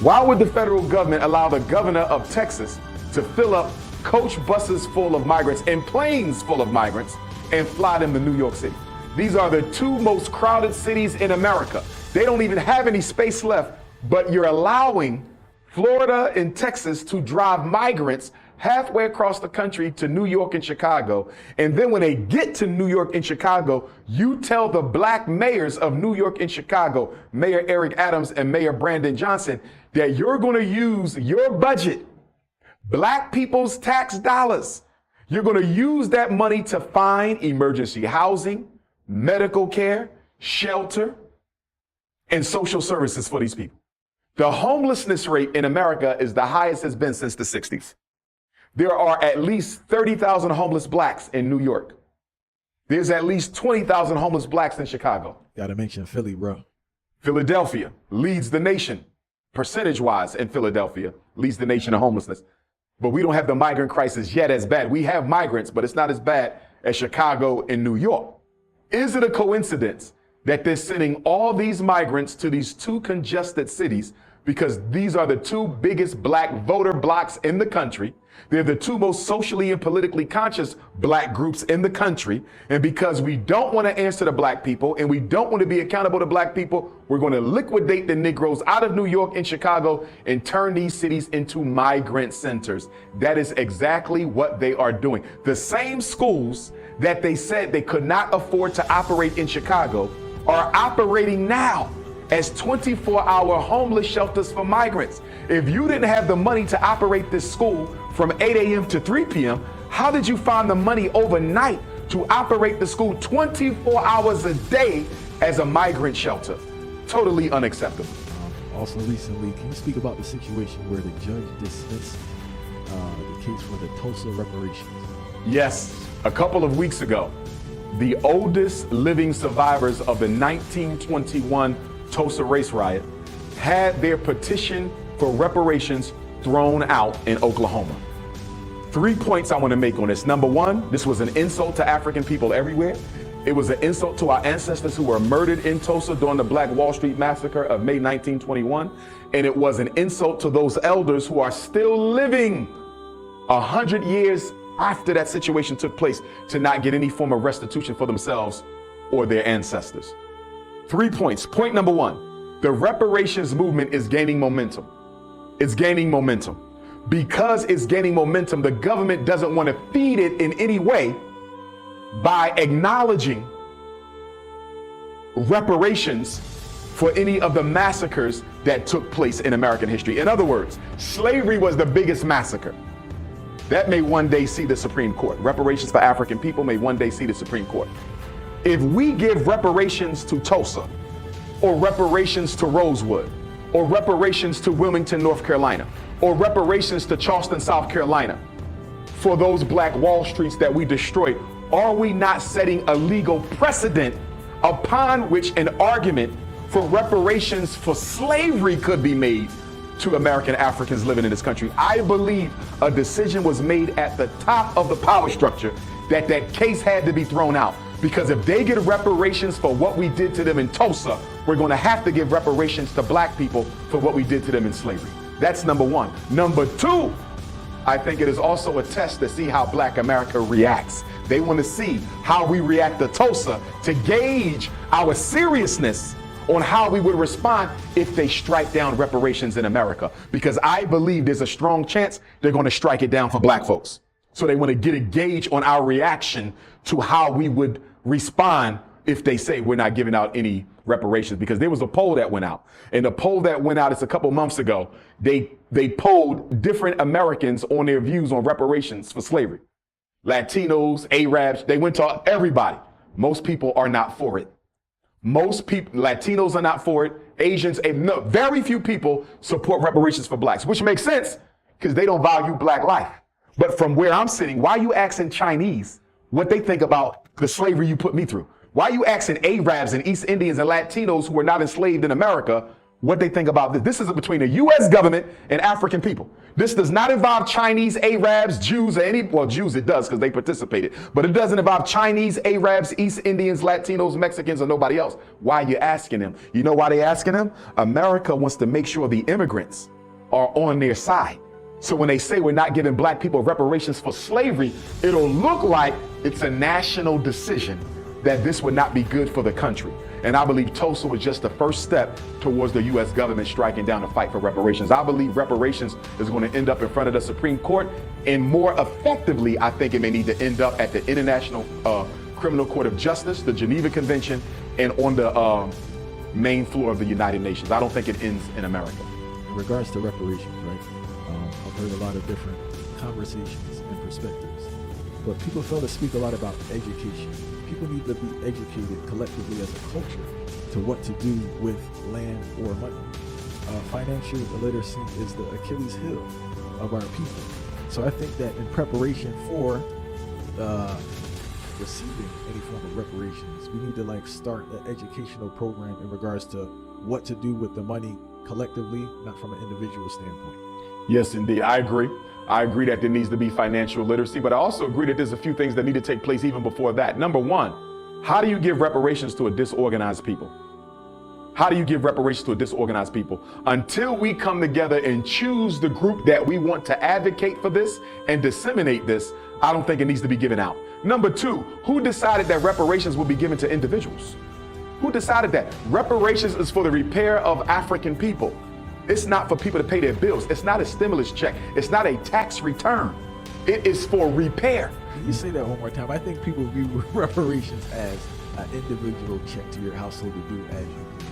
Why would the federal government allow the governor of Texas to fill up coach buses full of migrants and planes full of migrants and fly them to New York City? These are the two most crowded cities in America. They don't even have any space left, but you're allowing Florida and Texas to drive migrants halfway across the country to New York and Chicago. And then when they get to New York and Chicago, you tell the black mayors of New York and Chicago, Mayor Eric Adams and Mayor Brandon Johnson, that you're going to use your budget, black people's tax dollars. You're going to use that money to find emergency housing, medical care, shelter, and social services for these people. The homelessness rate in America is the highest it's been since the 60s. There are at least 30,000 homeless blacks in New York. There's at least 20,000 homeless blacks in Chicago. Gotta mention Philly, bro. Philadelphia leads the nation, percentage-wise in Philadelphia, leads the nation in homelessness. But we don't have the migrant crisis yet as bad. We have migrants, but it's not as bad as Chicago and New York. Is it a coincidence that they're sending all these migrants to these two congested cities because these are the two biggest black voter blocks in the country? They're the two most socially and politically conscious black groups in the country. And because we don't want to answer to black people and we don't want to be accountable to black people, we're going to liquidate the Negroes out of New York and Chicago and turn these cities into migrant centers. That is exactly what they are doing. The same schools that they said they could not afford to operate in Chicago are operating now as 24-hour homeless shelters for migrants. If you didn't have the money to operate this school from 8 a.m. to 3 p.m., how did you find the money overnight to operate the school 24 hours a day as a migrant shelter? Totally unacceptable. Also recently, can you speak about the situation where the judge dismissed the case for the Tulsa reparations? Yes, a couple of weeks ago, the oldest living survivors of the 1921 Tulsa race riot had their petition for reparations thrown out in Oklahoma. 3 points I want to make on this. Number one, this was an insult to African people everywhere. It was an insult to our ancestors who were murdered in Tulsa during the Black Wall Street Massacre of May 1921. And it was an insult to those elders who are still living 100 years after that situation took place to not get any form of restitution for themselves or their ancestors. 3 points. Point number one, the reparations movement is gaining momentum. It's gaining momentum. Because it's gaining momentum, the government doesn't want to feed it in any way by acknowledging reparations for any of the massacres that took place in American history. In other words, slavery was the biggest massacre. That may one day see the Supreme Court. Reparations for African people may one day see the Supreme Court. If we give reparations to Tulsa, or reparations to Rosewood, or reparations to Wilmington, North Carolina, or reparations to Charleston, South Carolina, for those Black Wall Streets that we destroyed, are we not setting a legal precedent upon which an argument for reparations for slavery could be made to American Africans living in this country? I believe a decision was made at the top of the power structure that that case had to be thrown out. Because if they get reparations for what we did to them in Tulsa, we're going to have to give reparations to black people for what we did to them in slavery. That's number one. Number two, I think it is also a test to see how Black America reacts. They want to see how we react to Tulsa to gauge our seriousness on how we would respond if they strike down reparations in America. Because I believe there's a strong chance they're going to strike it down for black folks. So they want to get a gauge on our reaction to how we would respond if they say we're not giving out any reparations. Because there was a poll that went out, and the poll that went out, it's a couple months ago, they polled different Americans on their views on reparations for slavery. Latinos, Arabs, they went to everybody. Most people are not for it. Most people, Latinos are not for it. Asians, no, very few people support reparations for blacks, which makes sense because they don't value black life. But from where I'm sitting, why are you asking Chinese what they think about the slavery you put me through? Why are you asking Arabs and East Indians and Latinos who were not enslaved in America what they think about this? This is between the U.S. government and African people. This does not involve Chinese, Arabs, Jews, or any, well, Jews it does because they participated, but it doesn't involve Chinese, Arabs, East Indians, Latinos, Mexicans, or nobody else. Why are you asking them? You know why they're asking them? America wants to make sure the immigrants are on their side. So when they say we're not giving black people reparations for slavery, it'll look like it's a national decision that this would not be good for the country. And I believe Tulsa was just the first step towards the U.S. government striking down the fight for reparations. I believe reparations is going to end up in front of the Supreme Court, and more effectively, I think it may need to end up at the International Criminal Court of Justice, the Geneva Convention, and on the main floor of the United Nations. I don't think it ends in America. In regards to reparations, right? I've heard a lot of different conversations and perspectives, but people fail to speak a lot about education. People need to be educated collectively as a culture to what to do with land or money. Financial illiteracy is the Achilles heel of our people. So I think that in preparation for receiving any form of reparations, we need to like start an educational program in regards to what to do with the money collectively, not from an individual standpoint. Yes, indeed. I agree. I agree that there needs to be financial literacy, but I also agree that there's a few things that need to take place even before that. Number one, how do you give reparations to a disorganized people? How do you give reparations to a disorganized people? Until we come together and choose the group that we want to advocate for this and disseminate this, I don't think it needs to be given out. Number two, who decided that reparations will be given to individuals? Who decided that? Reparations is for the repair of African people. It's not for people to pay their bills. It's not a stimulus check. It's not a tax return. It is for repair. Can you say that one more time? I think people view reparations as an individual check to your household to do as you please.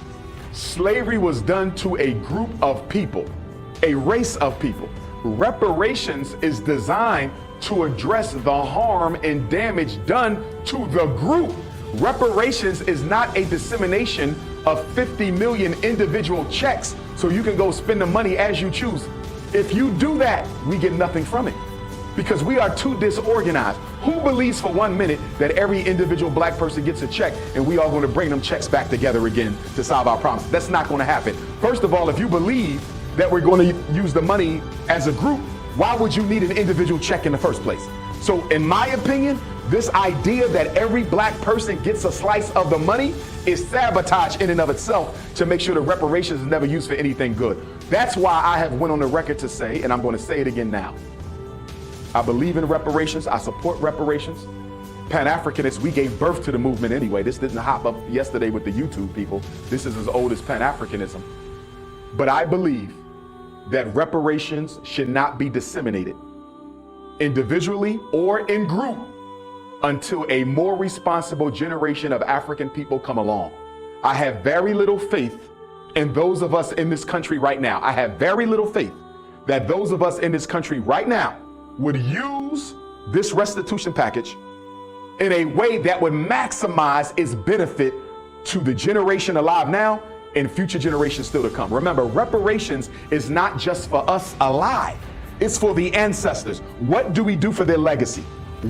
Slavery was done to a group of people, a race of people. Reparations is designed to address the harm and damage done to the group. Reparations is not a dissemination of 50 million individual checks so you can go spend the money as you choose. If you do that, we get nothing from it because we are too disorganized. Who believes for 1 minute that every individual black person gets a check and we are going to bring them checks back together again to solve our problems? That's not going to happen. First of all, if you believe that we're going to use the money as a group, why would you need an individual check in the first place? So in my opinion, this idea that every black person gets a slice of the money is sabotage in and of itself to make sure the reparations is never used for anything good. That's why I have went on the record to say, and I'm going to say it again now, I believe in reparations. I support reparations. Pan-Africanists, we gave birth to the movement anyway. This didn't hop up yesterday with the YouTube people. This is as old as Pan-Africanism. But I believe that reparations should not be disseminated individually or in group until a more responsible generation of African people come along. I have very little faith in those of us in this country right now. I have very little faith that those of us in this country right now would use this restitution package in a way that would maximize its benefit to the generation alive now and future generations still to come. Remember, reparations is not just for us alive. It's for the ancestors. What do we do for their legacy?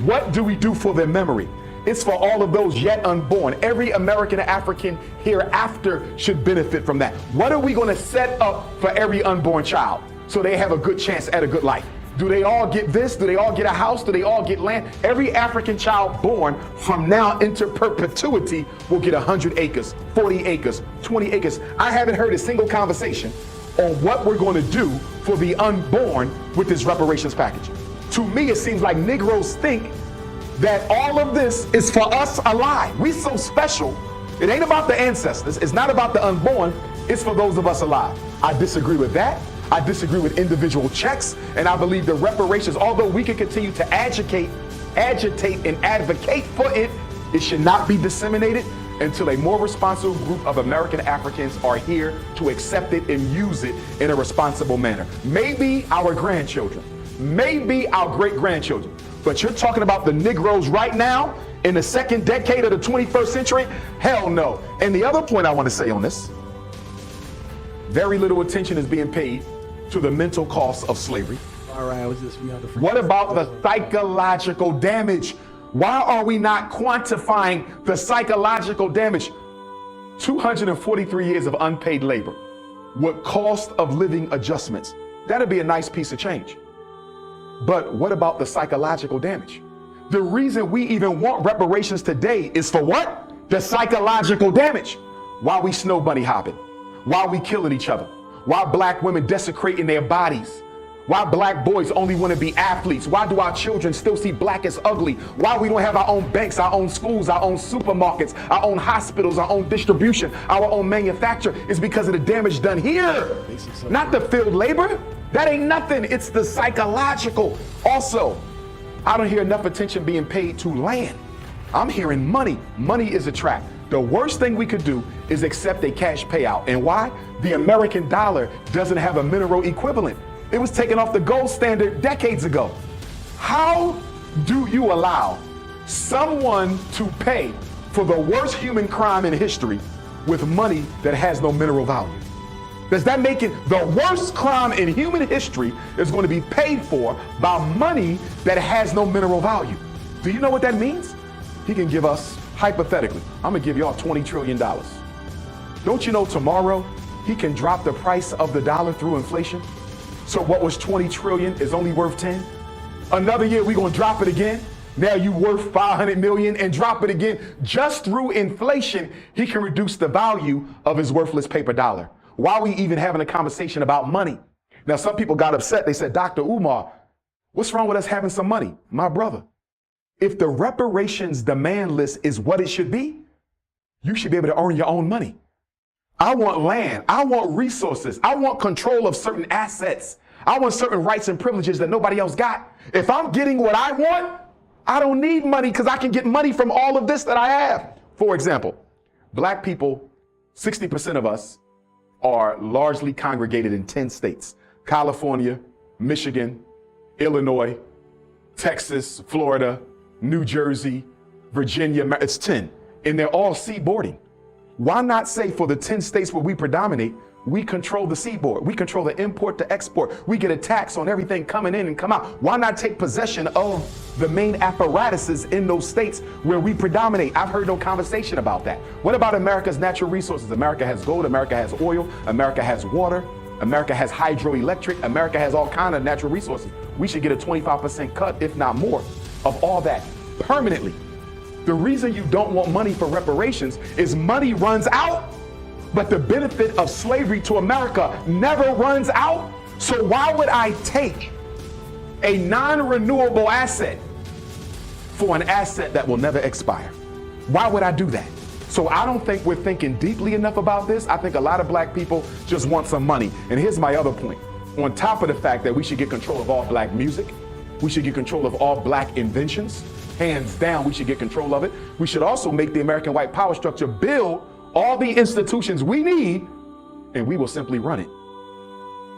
What do we do for their memory? It's for all of those yet unborn. Every American African hereafter should benefit from that. What are we going to set up for every unborn child so they have a good chance at a good life? Do they all get this? Do they all get a house? Do they all get land? Every African child born from now into perpetuity will get 100 acres, 40 acres, 20 acres. I haven't heard a single conversation on what we're going to do for the unborn with this reparations package. To me, it seems like Negroes think that all of this is for us alive. We so special. It ain't about the ancestors. It's not about the unborn. It's for those of us alive. I disagree with that. I disagree with individual checks. And I believe the reparations, although we can continue to agitate and advocate for it, it should not be disseminated until a more responsible group of American Africans are here to accept it and use it in a responsible manner. Maybe our grandchildren, maybe our great-grandchildren, but you're talking about the Negroes right now in the second decade of the 21st century? Hell no. And the other point I want to say on this, very little attention is being paid to the mental costs of slavery. All right, I was just beyond the. What about the psychological damage? Why are we not quantifying the psychological damage? 243 years of unpaid labor with cost of living adjustments. That'd be a nice piece of change. But what about the psychological damage? The reason we even want reparations today is for what? The psychological damage. Why we snow bunny hopping? Why we killing each other? Why black women desecrating their bodies? Why black boys only want to be athletes? Why do our children still see black as ugly? Why we don't have our own banks, our own schools, our own supermarkets, our own hospitals, our own distribution, our own manufacture? Is because of the damage done here, not the field labor. That ain't nothing. It's the psychological. Also, I don't hear enough attention being paid to land. I'm hearing money. Money is a trap. The worst thing we could do is accept a cash payout. And why? The American dollar doesn't have a mineral equivalent. It was taken off the gold standard decades ago. How do you allow someone to pay for the worst human crime in history with money that has no mineral value? Does that make it the worst crime in human history is going to be paid for by money that has no mineral value? Do you know what that means? He can give us, hypothetically, I'm gonna give y'all $20 trillion. Don't you know tomorrow he can drop the price of the dollar through inflation? So what was 20 trillion is only worth 10. Another year we're gonna drop it again. Now you worth 500 million and drop it again. Just through inflation, he can reduce the value of his worthless paper dollar. Why are we even having a conversation about money? Now, some people got upset. They said, Dr. Umar, what's wrong with us having some money? My brother, if the reparations demand list is what it should be, you should be able to earn your own money. I want land. I want resources. I want control of certain assets. I want certain rights and privileges that nobody else got. If I'm getting what I want, I don't need money because I can get money from all of this that I have. For example, black people, 60% of us are largely congregated in 10 states: California, Michigan, Illinois, Texas, Florida, New Jersey, Virginia. It's 10, and they're all seaboarding. Why not say for the 10 states where we predominate, we control the seaboard, we control the import to export, we get a tax on everything coming in and come out? Why not take possession of the main apparatuses in those states where we predominate? I've heard no conversation about that. What about America's natural resources? America has gold, America has oil, America has water, America has hydroelectric, America has all kinds of natural resources. We should get a 25% cut, if not more, of all that permanently. The reason you don't want money for reparations is money runs out, but the benefit of slavery to America never runs out. So why would I take a non-renewable asset for an asset that will never expire? Why would I do that? So I don't think we're thinking deeply enough about this. I think a lot of black people just want some money. And here's my other point. On top of the fact that we should get control of all black music, we should get control of all black inventions. Hands down, we should get control of it. We should also make the American white power structure build all the institutions we need, and we will simply run it.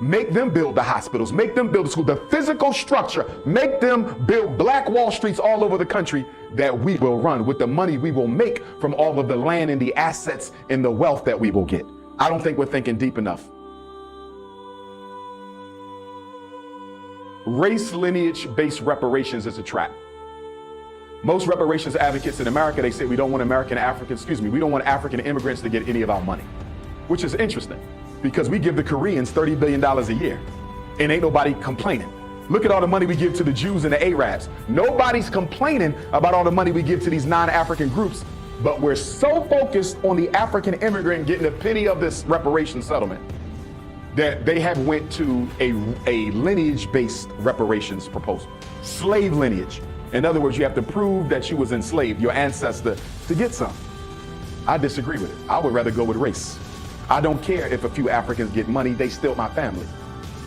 Make them build the hospitals, make them build the school, the physical structure, make them build black Wall Streets all over the country that we will run with the money we will make from all of the land and the assets and the wealth that we will get. I don't think we're thinking deep enough. Race lineage-based reparations is a trap. Most reparations advocates in America, they say we don't want we don't want African immigrants to get any of our money, which is interesting because we give the Koreans $30 billion a year and ain't nobody complaining. Look at all the money we give to the Jews and the Arabs. Nobody's complaining about all the money we give to these non-African groups, but we're so focused on the African immigrant getting a penny of this reparation settlement that they have went to a lineage-based reparations proposal. Slave lineage. In other words, you have to prove that you was enslaved, your ancestor, to get some. I disagree with it. I would rather go with race. I don't care if a few Africans get money, they still my family.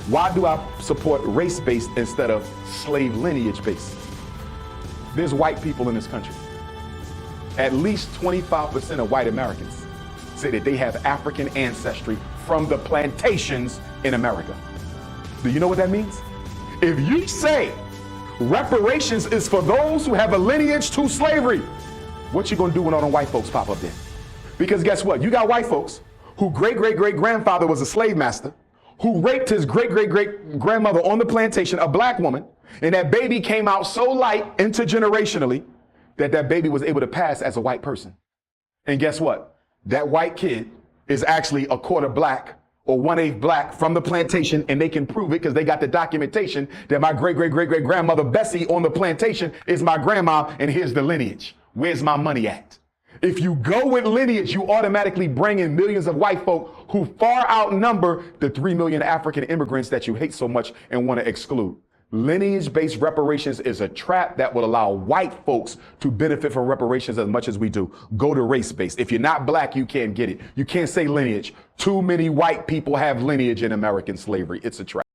Why do I support race-based instead of slave lineage-based? There's white people in this country. At least 25% of white Americans say that they have African ancestry from the plantations in America. Do you know what that means? If you say reparations is for those who have a lineage to slavery, what you gonna do when all the white folks pop up there? Because guess what? You got white folks who great-great-great-grandfather was a slave master, who raped his great-great-great-grandmother on the plantation, a black woman, and that baby came out so light intergenerationally that that baby was able to pass as a white person. And guess what? That white kid is actually a quarter black or 1/8 black from the plantation, and they can prove it because they got the documentation that my great-great-great-great-grandmother Bessie on the plantation is my grandma, and here's the lineage. Where's my money at? If you go with lineage, you automatically bring in millions of white folk who far outnumber the 3 million African immigrants that you hate so much and want to exclude. Lineage-based reparations is a trap that will allow white folks to benefit from reparations as much as we do. Go to race-based. If you're not black, you can't get it. You can't say lineage. Too many white people have lineage in American slavery. It's a trap.